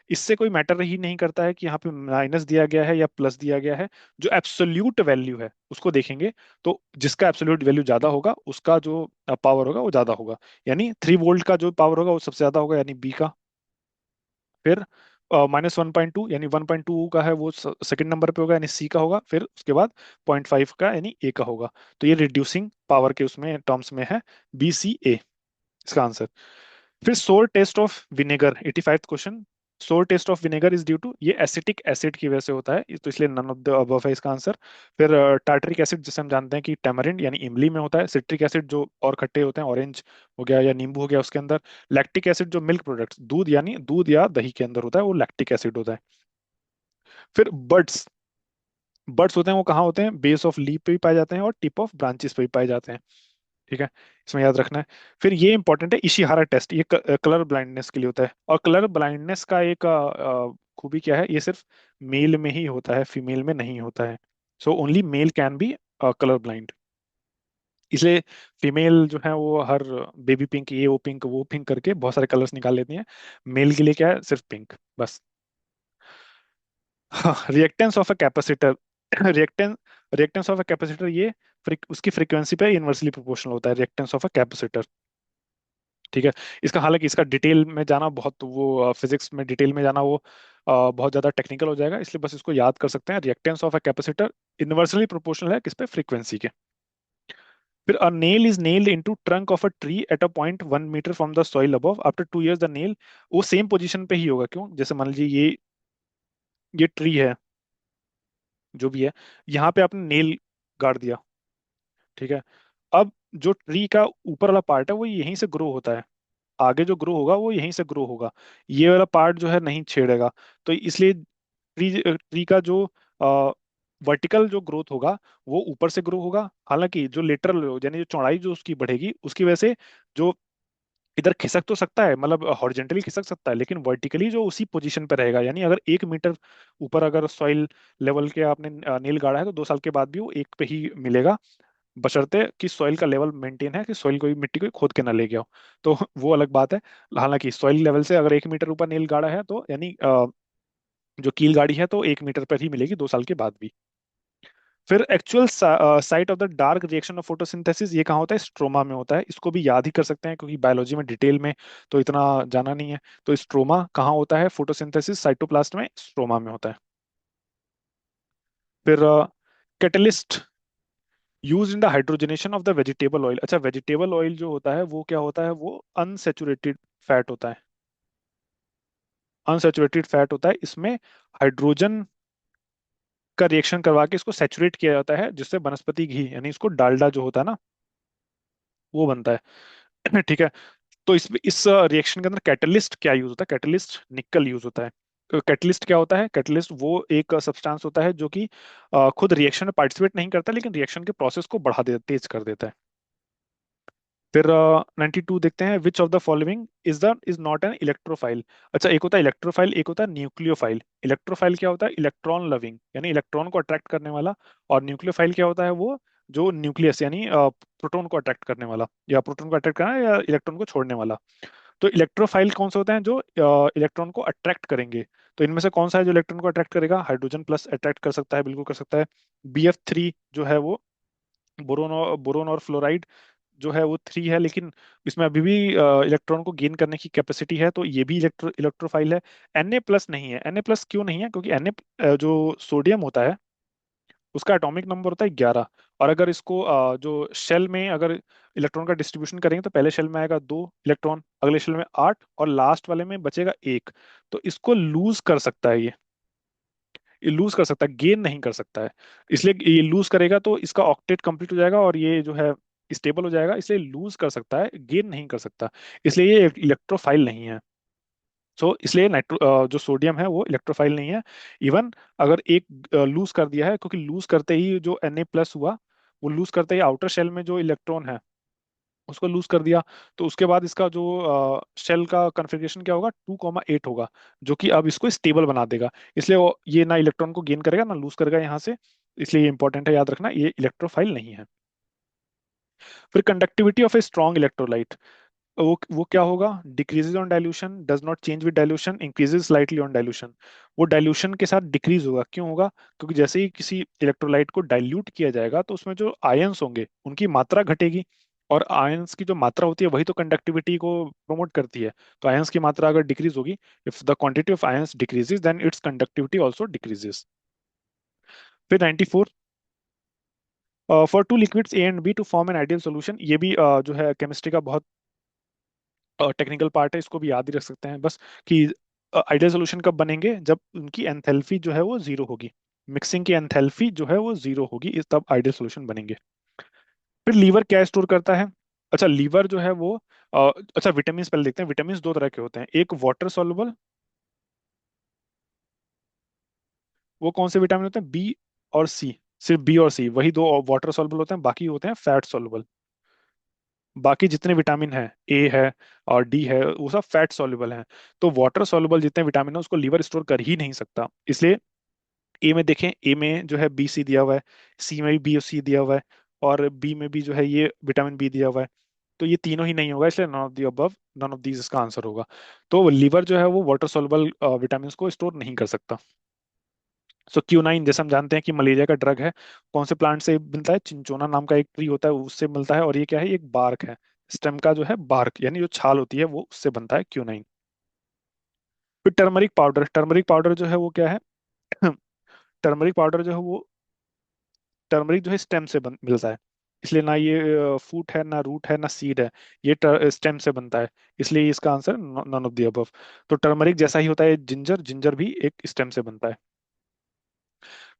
इससे कोई मैटर ही नहीं करता है कि यहाँ पे माइनस दिया गया है या प्लस दिया गया है। जो एब्सोल्यूट वैल्यू है उसको देखेंगे, तो जिसका एब्सोल्यूट वैल्यू ज्यादा होगा उसका जो पावर होगा वो ज्यादा होगा। यानी 3 वोल्ट का जो पावर होगा वो सबसे ज्यादा होगा, यानी बी का। फिर -1.2 यानी 1.2 का है वो सेकंड नंबर पे होगा, यानी सी का होगा। फिर उसके बाद 0.5 का यानी ए का होगा। तो ये रिड्यूसिंग पावर के उसमें टर्म्स में है, B C A इसका आंसर। फिर sour taste of vinegar, 85 question. Sour taste of vinegar is due to, ये एसिटिक एसिड की वजह से होता है, तो इसलिए नन ऑफ द अबव है इसका आंसर। फिर टार्टरिक एसिड जिसे हम जानते हैं कि टैमरिंड यानी इमली में होता है। सिट्रिक एसिड जो और खट्टे होते हैं, ऑरेंज हो गया या नींबू हो गया उसके अंदर। लैक्टिक एसिड जो मिल्क प्रोडक्ट्स, दूध यानी दूध या दही के अंदर होता है, वो लैक्टिक एसिड होता है। फिर बर्ड्स, बर्ड्स होते हैं वो कहाँ होते हैं, बेस ऑफ लीफ पे भी पाए जाते हैं और टिप ऑफ ब्रांचेस पे भी पाए जाते हैं। ठीक है, इसमें याद रखना है। फिर ये इंपॉर्टेंट है, इशिहारा टेस्ट, ये कलर ब्लाइंडनेस के लिए होता है। और कलर ब्लाइंडनेस का एक खूबी क्या है, ये सिर्फ मेल में ही होता है, फीमेल में नहीं होता है। So only mail can be colour blind. इसलिए फीमेल जो है वो हर बेबी पिंक, ये वो पिंक वो पिंक करके बहुत सारे कलर्स निकाल लेती हैं। मेल के लिए क्या है, सिर्फ पिंक बस। Reactance of a capacitor, reactance reactance of a capacitor, ये उसकी फ्रीक्वेंसी पे इनवर्सली प्रोपोर्शनल होता है, रिएक्टेंस ऑफ अ कैपेसिटर। ठीक है, इसका हालांकि इसका डिटेल में जाना बहुत, वो फिजिक्स में डिटेल में जाना वो बहुत ज्यादा टेक्निकल हो जाएगा, इसलिए बस इसको याद कर सकते हैं। Reactance of a capacitor inversely proportional है किस पे, फ्रीक्वेंसी के। फिर a nail is nailed into trunk of a tree at a point 1 meter from the soil above after 2 years the nail, वो सेम पोजीशन पे ही होगा। क्यों, जैसे मान लीजिए ये ट्री है जो भी है, यहाँ पे आपने नेल गाड़ दिया। ठीक है, अब जो ट्री का ऊपर वाला पार्ट है वो यहीं से ग्रो होता है, आगे जो ग्रो होगा वो यहीं से ग्रो होगा, ये वाला पार्ट जो है नहीं छेड़ेगा। तो इसलिए ट्री ट्री का जो वर्टिकल जो ग्रोथ होगा वो ऊपर से ग्रो होगा। हालांकि जो लेटरल यानी जो चौड़ाई जो उसकी बढ़ेगी उसकी वजह से जो इधर खिसक तो सकता है, मतलब हॉरिजेंटली खिसक सकता है, लेकिन वर्टिकली जो उसी पोजीशन पे रहेगा। यानी अगर 1 मीटर ऊपर अगर सॉइल लेवल के आपने नील गाड़ा है तो 2 साल के बाद भी वो एक पे ही मिलेगा, बशर्ते कि सॉइल का लेवल मेंटेन है, कि सॉइल कोई मिट्टी को खोद के ना ले गया हो। तो वो अलग बात है। हालांकि सॉइल लेवल से अगर 1 मीटर ऊपर नील गाड़ा है तो यानी जो कील गाड़ी है तो 1 मीटर पर ही मिलेगी 2 साल के बाद भी। फिर actual site of the dark reaction of photosynthesis, ये कहाँ होता है, स्ट्रोमा में होता है। इसको भी याद ही कर सकते हैं क्योंकि बायोलॉजी में डिटेल में तो इतना जाना नहीं है। तो स्ट्रोमा कहाँ होता है, फोटोसिंथेसिस साइटोप्लास्ट में, स्ट्रोमा में होता है। फिर catalyst use in the hydrogenation of the vegetable oil. अच्छा, वेजिटेबल ऑयल जो होता है वो क्या होता है, वो अनसेचुरेटेड फैट होता है। अनसेचुरेटेड फैट होता है, इसमें हाइड्रोजन का रिएक्शन करवा के इसको सेचुरेट किया जाता है, जिससे वनस्पति घी यानी इसको डालडा जो होता है ना वो बनता है। ठीक है, तो इस रिएक्शन के अंदर कैटलिस्ट क्या यूज होता है, कैटलिस्ट निकल यूज होता है। कैटलिस्ट क्या होता है, कैटलिस्ट वो एक सब्सटेंस होता है जो कि खुद रिएक्शन में पार्टिसिपेट नहीं करता, लेकिन रिएक्शन के प्रोसेस को बढ़ा दे, तेज कर देता है। फिर 92 देखते हैं, विच of the following is not an electrophile. अच्छा, एक होता है इलेक्ट्रोफाइल, एक होता है न्यूक्लियोफाइल। इलेक्ट्रोफाइल क्या होता है, इलेक्ट्रॉन लविंग यानी इलेक्ट्रॉन को अट्रैक्ट करने वाला। और न्यूक्लियोफाइल क्या होता है, वो जो न्यूक्लियस यानी प्रोटॉन को अट्रैक्ट करने वाला, या प्रोटॉन को अट्रैक्ट करना या इलेक्ट्रॉन को छोड़ने वाला। तो इलेक्ट्रोफाइल कौन से होते हैं, जो इलेक्ट्रॉन को अट्रैक्ट करेंगे। तो इनमें से कौन सा है जो इलेक्ट्रॉन को अट्रैक्ट करेगा, हाइड्रोजन प्लस अट्रैक्ट कर सकता है, बिल्कुल कर सकता है। BF3 जो है वो बोरोन और फ्लोराइड जो है वो 3 है, लेकिन इसमें अभी भी इलेक्ट्रॉन को गेन करने की कैपेसिटी है, तो ये भी इलेक्ट्रोफाइल है। Na+ नहीं है, Na+ क्यों नहीं है, क्योंकि जो सोडियम होता है उसका एटॉमिक नंबर होता है 11। और अगर इसको जो शेल में अगर इलेक्ट्रॉन का डिस्ट्रीब्यूशन करेंगे तो पहले शेल में आएगा 2 इलेक्ट्रॉन, अगले शेल में 8, और लास्ट वाले में बचेगा 1। तो इसको लूज कर सकता है, ये लूज कर सकता है, गेन नहीं कर सकता है। इसलिए ये लूज करेगा तो इसका ऑक्टेट कंप्लीट हो जाएगा और ये जो है स्टेबल हो जाएगा, इसलिए लूज कर सकता है, गेन नहीं कर सकता। इसलिए ये इलेक्ट्रोफाइल नहीं है। सो इसलिए जो सोडियम है वो इलेक्ट्रोफाइल नहीं है। इवन अगर एक लूज कर दिया है, क्योंकि लूज करते ही जो Na+ हुआ, वो लूज करते ही आउटर शेल में जो इलेक्ट्रॉन है उसको लूज कर दिया, तो उसके बाद इसका जो शेल का कन्फिग्रेशन क्या होगा, 2,8 होगा, जो कि अब इसको स्टेबल बना देगा। इसलिए वो ये ना इलेक्ट्रॉन को गेन करेगा ना लूज करेगा यहाँ से। इसलिए ये इंपॉर्टेंट है, याद रखना ये इलेक्ट्रोफाइल नहीं है। फिर conductivity of a strong electrolyte, वो क्या होगा, decreases on dilution, does not change with dilution, increases slightly on dilution. वो डाइल्यूशन के साथ डिक्रीज होगा, क्यों होगा, क्योंकि जैसे ही किसी इलेक्ट्रोलाइट को डाइल्यूट किया जाएगा तो उसमें जो आयंस होंगे उनकी मात्रा घटेगी, और आयंस की जो मात्रा होती है वही तो कंडक्टिविटी को प्रमोट करती है। तो आयंस की मात्रा अगर डिक्रीज होगी, if the quantity of ions decreases then its conductivity also decreases. फिर 94, for two liquids A and B to form an ideal solution, ये भी जो है केमिस्ट्री का बहुत टेक्निकल पार्ट है, इसको भी याद ही रख सकते हैं बस, कि आइडियल सोल्यूशन कब बनेंगे, जब उनकी एंथैल्पी जो है वो जीरो होगी, मिक्सिंग की एंथैल्पी जो है वो जीरो होगी, इस तब आइडियल सोल्यूशन बनेंगे। फिर लीवर क्या स्टोर करता है, अच्छा लीवर जो है वो अच्छा विटामिन पहले देखते हैं। विटामिन दो तरह के होते हैं, एक वाटर सॉल्युबल, वो कौन से विटामिन होते हैं, बी और सी, सिर्फ बी और सी वही दो वाटर सॉल्युबल होते हैं, बाकी होते हैं फैट सॉल्युबल। बाकी जितने विटामिन हैं, ए है और डी है, वो सब फैट सॉल्युबल हैं। तो वाटर सॉल्युबल जितने विटामिन है उसको लीवर स्टोर कर ही नहीं सकता, इसलिए ए में देखें, ए में जो है बी सी दिया हुआ है, सी में भी बी और सी दिया हुआ है, और बी में भी जो है ये विटामिन बी दिया हुआ है। तो ये तीनों ही नहीं होगा, इसलिए none of the above, none of these इसका आंसर होगा। तो लीवर जो है वो वाटर सॉल्युबल विटामिन को स्टोर नहीं कर सकता। सो Q9 जैसे हम जानते हैं कि मलेरिया का ड्रग है, कौन से प्लांट से मिलता है, चिंचोना नाम का एक ट्री होता है उससे मिलता है, और ये क्या है, एक बार्क है, स्टेम का जो है बार्क यानी जो छाल होती है वो उससे बनता है Q9। फिर टर्मरिक पाउडर, टर्मरिक पाउडर जो है वो क्या है, टर्मरिक पाउडर जो है वो, टर्मरिक जो है स्टेम से मिलता है, इसलिए ना ये फूट है ना रूट है ना सीड है, ये स्टेम से बनता है, इसलिए इसका answer none of the above. तो टर्मरिक जैसा ही होता है जिंजर, जिंजर भी एक स्टेम से बनता है।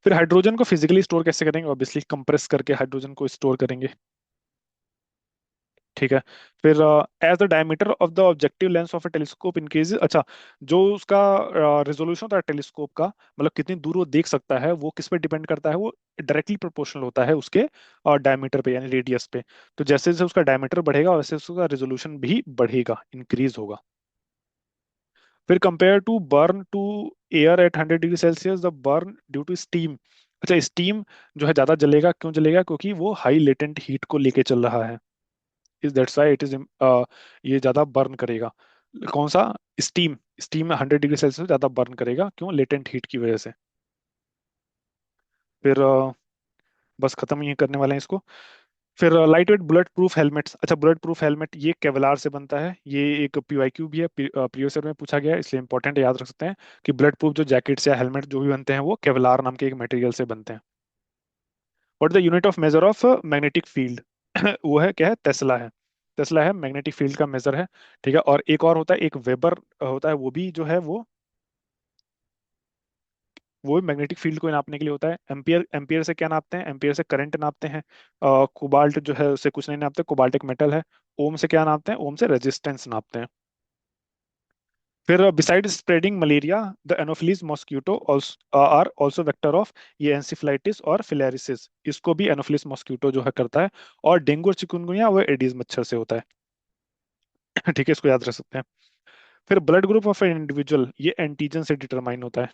फिर हाइड्रोजन को फिजिकली स्टोर कैसे करेंगे, ऑब्वियसली कंप्रेस करके हाइड्रोजन को स्टोर करेंगे। ठीक है। फिर as the diameter of the objective lens of a telescope increases, अच्छा जो उसका रेजोल्यूशन होता है टेलीस्कोप का, मतलब कितनी दूर वो देख सकता है, वो किस पे डिपेंड करता है, वो डायरेक्टली प्रोपोर्शनल होता है उसके डायमीटर पे यानी रेडियस पे। तो जैसे जैसे उसका डायमीटर बढ़ेगा वैसे उसका रेजोल्यूशन भी बढ़ेगा, इंक्रीज होगा। फिर compare to burn to air at 100 degree Celsius, the burn due to steam, अच्छा स्टीम जो है ज्यादा जलेगा, क्यों जलेगा, क्योंकि वो हाई लेटेंट हीट को लेके चल रहा है, is that's why it is, ये ज्यादा बर्न करेगा। कौन सा, स्टीम, स्टीम 100 डिग्री सेल्सियस ज्यादा बर्न करेगा, क्यों, लेटेंट हीट की वजह से। फिर बस खत्म ही करने वाले हैं इसको। फिर light weight bullet proof helmets, अच्छा बुलेट प्रूफ हेलमेट ये केवलार से बनता है, ये एक PYQ भी है, प्रीवियस ईयर में पूछा गया है, इसलिए इंपॉर्टेंट है, याद रख सकते हैं कि बुलेट प्रूफ जो जैकेट्स या हेलमेट जो भी बनते हैं वो केवलार नाम के एक मटेरियल से बनते हैं। What is the unit of measure of magnetic field, वो है क्या है, टेस्ला है, टेस्ला है मैग्नेटिक फील्ड का मेजर है। ठीक है, और एक और होता है, एक वेबर होता है, वो भी जो है वो भी मैग्नेटिक फील्ड को नापने के लिए होता है। एम्पियर, एम्पियर से क्या नापते हैं, एम्पियर से करंट नापते हैं। कोबाल्ट जो है उससे कुछ नहीं नापते, कोबाल्ट एक मेटल है। ओम से क्या नापते हैं, ओम से रेजिस्टेंस नापते हैं। फिर beside spreading malaria, the anopheles mosquito are also vector of, ये एंसिफलाइटिस और फिलेरिसिस, इसको भी एनोफिलिस मॉस्किटो जो है करता है। और डेंगू और चिकुनगुनिया वो एडीज मच्छर से होता है। ठीक है, इसको याद रख सकते हैं। फिर blood group of an individual, ये एंटीजन से डिटरमाइन होता है।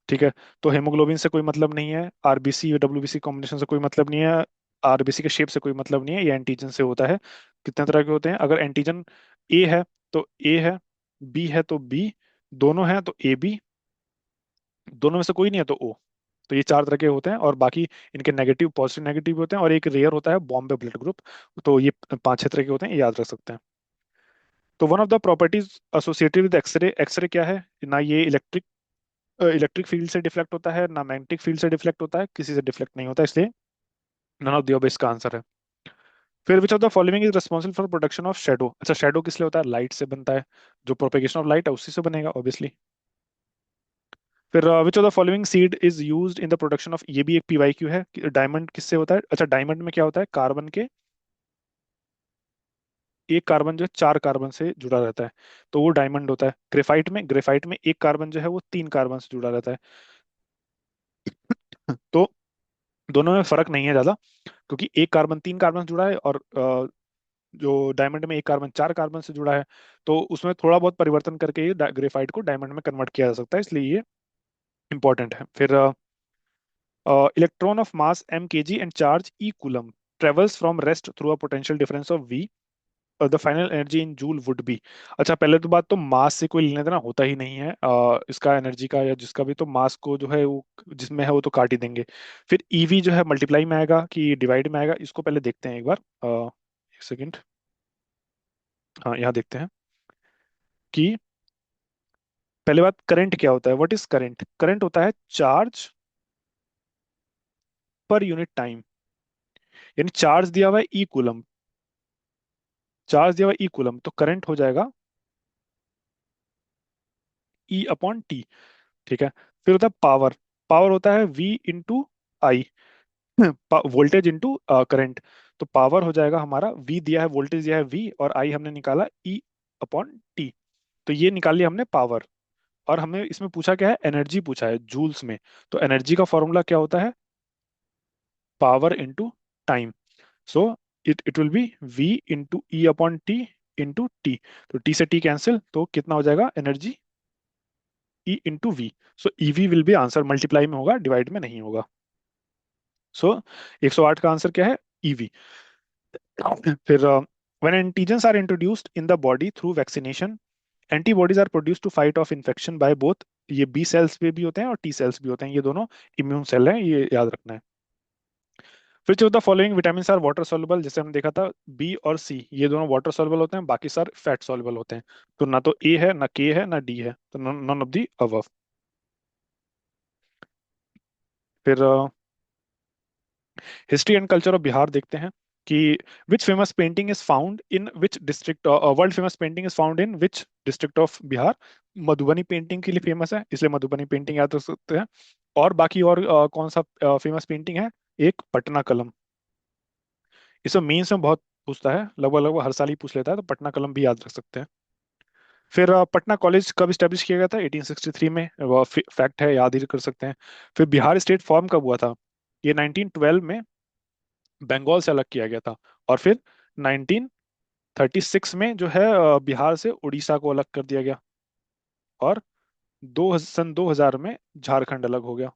ठीक है, तो हेमोग्लोबिन से कोई मतलब नहीं है, RBC WBC कॉम्बिनेशन से कोई मतलब नहीं है, RBC के शेप से कोई मतलब नहीं है, ये एंटीजन से होता है। कितने तरह के होते हैं, अगर एंटीजन ए है तो ए है, बी है तो बी, दोनों हैं तो AB, दोनों में से कोई नहीं है तो O। तो ये चार तरह के होते हैं, और बाकी इनके नेगेटिव पॉजिटिव नेगेटिव होते हैं, और एक रेयर होता है बॉम्बे ब्लड ग्रुप। तो ये पांच छह तरह के होते हैं, ये याद रख सकते हैं। तो one of the properties associated with X-ray, X-ray क्या है, ना ये इलेक्ट्रिक, इलेक्ट्रिक फील्ड से डिफ्लेक्ट होता है ना मैग्नेटिक फील्ड से डिफ्लेक्ट होता है, किसी से डिफ्लेक्ट नहीं होता, इसलिए नन ऑफ द अबव इसका आंसर है। फिर which of the following is responsible for production of shadow, अच्छा शेडो किस लिए होता है, लाइट से बनता है, जो प्रोपेगेशन ऑफ लाइट है उसी से बनेगा ऑब्वियसली। फिर which of the following seed is used in the production of, ये भी एक PYQ है, डायमंड किससे होता है, अच्छा डायमंड में क्या होता है, कार्बन के एक कार्बन जो है चार कार्बन से जुड़ा रहता है, तो वो डायमंड होता है। ग्रेफाइट में एक कार्बन जो है वो तीन कार्बन से जुड़ा रहता है। तो दोनों में फर्क नहीं है ज्यादा, क्योंकि एक कार्बन तीन कार्बन से जुड़ा है और जो डायमंड में एक कार्बन चार कार्बन से जुड़ा है। तो उसमें थोड़ा बहुत परिवर्तन करके ये ग्रेफाइट को डायमंड में कन्वर्ट किया जा सकता है, इसलिए ये इंपॉर्टेंट है। फिर electron of mass m kg and charge e coulomb travels from rest through a potential difference of v, the final energy in joule would be. अच्छा, पहले तो बात तो मास से कोई लेना देना होता ही नहीं है, इसका एनर्जी का या जिसका भी, तो मास को जो है वो जिसमें है वो तो काट ही देंगे। फिर ईवी जो है मल्टीप्लाई में आएगा कि डिवाइड में आएगा, इसको पहले देखते हैं एक बार। एक सेकेंड। हाँ, यहाँ देखते हैं कि पहले बात करंट क्या होता है। What is current? करंट होता है चार्ज पर यूनिट टाइम, यानी चार्ज दिया हुआ है ई कूलम, चार्ज दिया हुआ ई कूलम, तो करंट हो जाएगा ई अपॉन टी। ठीक है। फिर होता है पावर। पावर होता है V into I, voltage into current. तो पावर हो जाएगा हमारा, वी दिया है, वोल्टेज दिया है वी, और आई हमने निकाला ई अपॉन टी। तो ये निकाल लिया हमने पावर। और हमें इसमें पूछा क्या है? एनर्जी पूछा है जूल्स में। तो एनर्जी का फॉर्मूला क्या होता है? Power into time. So it will be v into E upon T into T. तो टी से टी कैंसिल, तो कितना हो जाएगा? Energy E into V. So E V will be answer, multiply में होगा, डिवाइड में नहीं होगा। सो 108 का आंसर क्या है? ईवी। फिर when antigens are introduced in the body through vaccination, antibodies are produced to fight off infection by both, ये बी सेल्स पे भी होते हैं और टी सेल्स भी होते हैं, ये दोनों इम्यून सेल हैं, ये याद रखना है। फिर जो the following vitamin are water soluble, जैसे हमने देखा था बी और सी, ये दोनों वाटर सॉल्युबल होते हैं, बाकी सारे फैट सॉल्युबल होते हैं। तो ना तो ए है, ना के है, ना डी है, तो नन ऑफ दी अबव। फिर history and culture of Bihar देखते हैं कि which famous painting is found in which district, world famous painting is found in which district of Bihar. Madhubani painting के लिए फेमस है, इसलिए मधुबनी पेंटिंग याद रख सकते हैं। और बाकी और कौन सा फेमस पेंटिंग है? एक पटना कलम। इसमें मेंस में बहुत पूछता है, लगभग लगभग हर साल ही पूछ लेता है, तो पटना कलम भी याद रख सकते हैं। फिर पटना कॉलेज कब स्टैब्लिश किया गया था? 1863 में, वो फैक्ट है, याद ही कर सकते हैं। फिर बिहार स्टेट फॉर्म कब हुआ था? ये 1912 में बंगाल से अलग किया गया था। और फिर 1936 में जो है बिहार से उड़ीसा को अलग कर दिया गया। और सन 2000 में झारखंड अलग हो गया।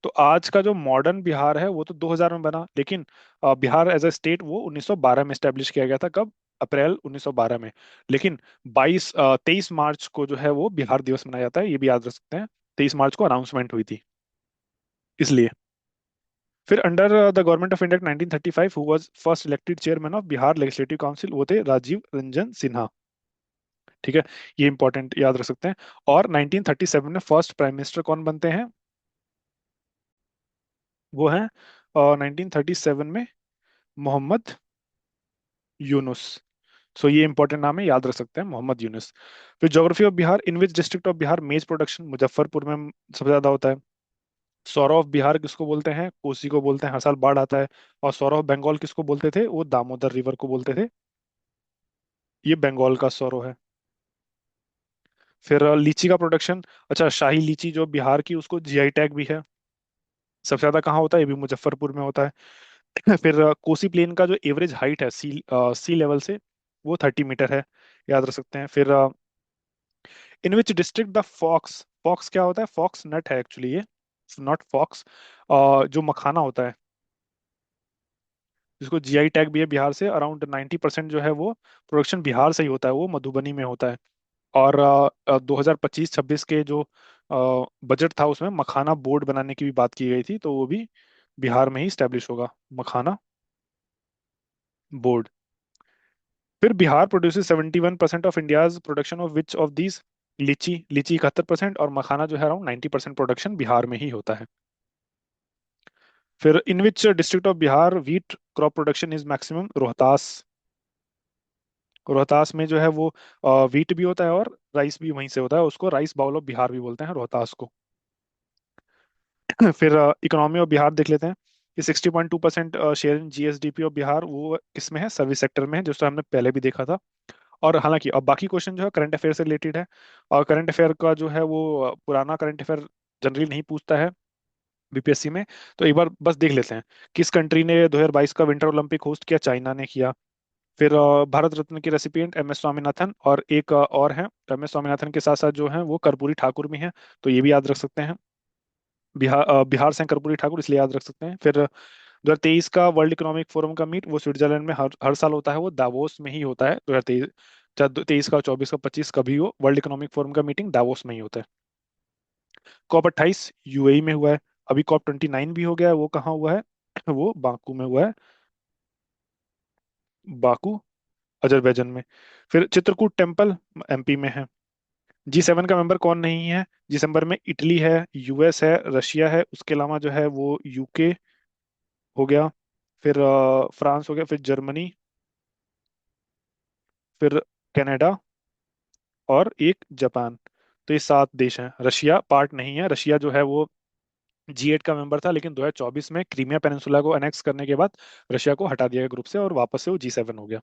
तो आज का जो मॉडर्न बिहार है वो तो 2000 में बना, लेकिन बिहार एज अ स्टेट वो 1912 में स्टैब्लिश किया गया था। कब? अप्रैल 1912 में। लेकिन 23 मार्च को जो है वो बिहार दिवस मनाया जाता है, ये भी याद रख सकते हैं। 23 मार्च को अनाउंसमेंट हुई थी, इसलिए। फिर under the government of India 1935 who was first elected chairman of Bihar legislative council, वो थे राजीव रंजन सिन्हा। ठीक है, ये इंपॉर्टेंट याद रख सकते हैं। और 1937 में फर्स्ट प्राइम मिनिस्टर कौन बनते हैं? वो हैं 1937 में मोहम्मद यूनुस। सो ये इंपॉर्टेंट नाम है, याद रख सकते हैं, मोहम्मद यूनुस। फिर geography of Bihar, in which district of Bihar मेज प्रोडक्शन मुजफ्फरपुर में सबसे ज्यादा होता है। सौरव ऑफ बिहार किसको बोलते हैं? कोसी को बोलते हैं, हर साल बाढ़ आता है। और सौरव ऑफ बंगाल किसको बोलते थे? वो दामोदर रिवर को बोलते थे। ये बंगाल का सौरव है। फिर लीची का प्रोडक्शन, अच्छा शाही लीची जो बिहार की, उसको जीआई टैग भी है। सबसे ज्यादा कहाँ होता है? ये भी मुजफ्फरपुर में होता है। फिर कोसी प्लेन का जो एवरेज हाइट है सी लेवल से, वो 30 मीटर है, याद रख सकते हैं। फिर in which district the fox, fox क्या होता है? फॉक्स नट है एक्चुअली ये, नॉट फॉक्स। जो मखाना होता है, जिसको जीआई टैग भी है बिहार से, अराउंड 90% जो है वो प्रोडक्शन बिहार से ही होता है, वो मधुबनी में होता है। और 2025-26 के जो बजट था उसमें मखाना बोर्ड बनाने की भी बात की गई थी, तो वो भी बिहार में ही स्टैब्लिश होगा, मखाना बोर्ड। फिर Bihar produces 71% of India's production of which of these, लीची, लीची 71%, और मखाना जो है अराउंड 90% प्रोडक्शन बिहार में ही होता है। फिर in which district of Bihar wheat crop production is maximum? Rohtas. Rohtas में जो है वो व्हीट भी होता है और राइस भी वहीं से होता है, उसको राइस बाउल ऑफ बिहार भी बोलते हैं रोहतास को। फिर इकोनॉमी ऑफ बिहार देख लेते हैं। ये 60.2% share in GSDP of Bihar वो किसमें है, सर्विस सेक्टर में है, जिसको हमने पहले भी देखा था। और हालांकि अब बाकी क्वेश्चन जो है करंट अफेयर से रिलेटेड है। और करंट अफेयर का जो है वो पुराना करंट अफेयर जनरली नहीं पूछता है बीपीएससी में। तो एक बार बस देख लेते हैं। किस कंट्री ने 2022 का विंटर ओलंपिक होस्ट किया, चाइना ने किया। फिर भारत रत्न के रेसिपिएंट एम एस स्वामीनाथन, और एक और हैं। एम एस स्वामीनाथन के साथ साथ जो हैं वो कर्पूरी ठाकुर भी हैं, तो ये भी याद रख सकते हैं। बिहार से हैं कर्पूरी ठाकुर, इसलिए याद रख सकते हैं। फिर 2023 का वर्ल्ड इकोनॉमिक फोरम का मीट वो स्विट्जरलैंड में हर हर साल होता है, वो दावोस में ही होता है। 2023, चाहे 23 का, 24 का, 25 का भी हो, वर्ल्ड इकोनॉमिक फोरम का मीटिंग दावोस में ही होता है। COP 28 यूएई में हुआ है। अभी COP 29 भी हो गया है, वो कहाँ हुआ है? वो बाकू में हुआ है। बाकू, अजरबैजान में। फिर चित्रकूट टेम्पल एमपी में है। G7 का मेंबर कौन नहीं है? दिसंबर में इटली है, यूएस है, रशिया है, उसके अलावा जो है वो यूके हो गया। फिर फ्रांस हो गया, फिर जर्मनी, फिर कनाडा, और एक जापान। तो ये 7 देश हैं। रशिया पार्ट नहीं है। रशिया जो है वो G8 का मेंबर था, लेकिन 2024 में क्रीमिया पेनिनसुला को अनेक्स करने के बाद रशिया को हटा दिया गया ग्रुप से, और वापस से वो G7 हो गया।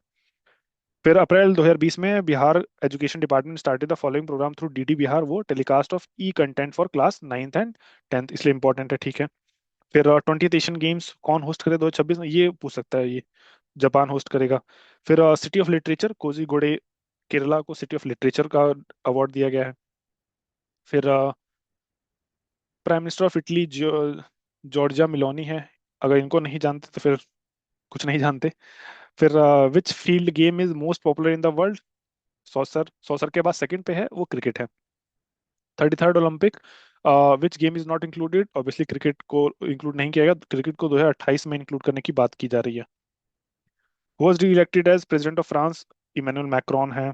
फिर अप्रैल 2020 में Bihar education department started the following program through DD Bihar, वो telecast of e content for class 9th and 10th, इसलिए इंपॉर्टेंट है, ठीक है। फिर 20th एशियन गेम्स कौन होस्ट करे 2026 में, ये पूछ सकता है ये। जापान होस्ट करेगा। फिर city of literature Kozhikode, Kerala को सिटी ऑफ लिटरेचर का अवार्ड दिया गया है। फिर prime minister of Italy Giorgia Meloni है। अगर इनको नहीं जानते तो फिर कुछ नहीं जानते। फिर which field game is most popular in the world? Saucer, saucer के बाद सेकंड पे है वो क्रिकेट है। 33rd Olympic which game is not included? Obviously cricket को इंक्लूड नहीं किया गया, क्रिकेट को 2028 में इंक्लूड करने की बात की जा रही है। Was re elected as president of France? Emmanuel Macron है।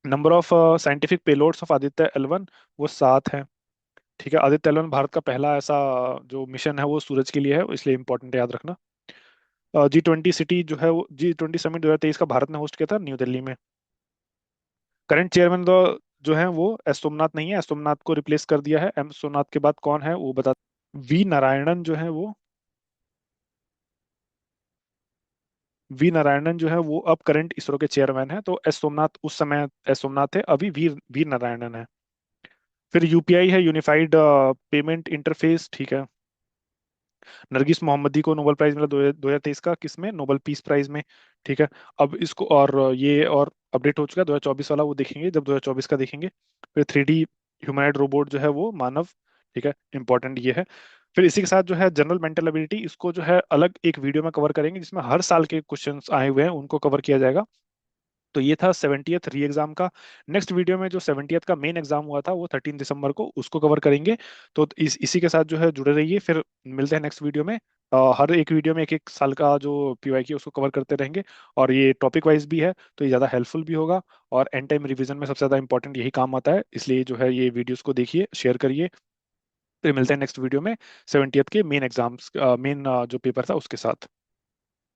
Number of scientific payloads of Aditya L1 वो 7 है। ठीक है, आदित्य L1 भारत का पहला ऐसा जो मिशन है वो सूरज के लिए है, इसलिए इंपॉर्टेंट है, याद रखना। G20 सिटी जो है वो G20 समिट 2023 का भारत ने होस्ट किया था न्यू दिल्ली में। करंट चेयरमैन जो है वो एस सोमनाथ नहीं है, एस सोमनाथ को रिप्लेस कर दिया है। एम सोमनाथ के बाद कौन है वो बता। वी नारायणन जो है वो, वी नारायणन जो है वो अब करंट इसरो के चेयरमैन है। तो एस सोमनाथ उस समय एस सोमनाथ थे, अभी वी नारायणन है। फिर यूपीआई है, यूनिफाइड पेमेंट इंटरफेस, ठीक है। नरगिस मोहम्मदी को नोबेल प्राइज मिला 2023 का, किसमें? नोबेल पीस प्राइज में। ठीक है। अब इसको और ये और अपडेट हो चुका है, 2024 वाला वो देखेंगे जब 2024 का देखेंगे। फिर 3D ह्यूमनॉइड रोबोट जो है वो मानव, ठीक है, इंपॉर्टेंट ये है। फिर इसी के साथ जो है जनरल मेंटल एबिलिटी, इसको जो है अलग एक वीडियो में कवर करेंगे, जिसमें हर साल के क्वेश्चंस आए हुए हैं उनको कवर किया जाएगा। तो ये था 70th री एग्जाम का। नेक्स्ट वीडियो में जो 70th का मेन एग्जाम हुआ था वो 13 दिसंबर को, उसको कवर करेंगे। तो इसी के साथ जो है जुड़े रहिए। फिर मिलते हैं नेक्स्ट वीडियो में। हर एक वीडियो में एक एक साल का जो PYQ उसको कवर करते रहेंगे। और ये टॉपिक वाइज भी है, तो ये ज़्यादा हेल्पफुल भी होगा। और एंड टाइम रिवीजन में सबसे ज़्यादा इंपॉर्टेंट यही काम आता है, इसलिए जो है ये वीडियोस को देखिए, शेयर करिए। फिर मिलते हैं नेक्स्ट वीडियो में 70th के मेन एग्जाम्स, मेन जो पेपर था उसके साथ।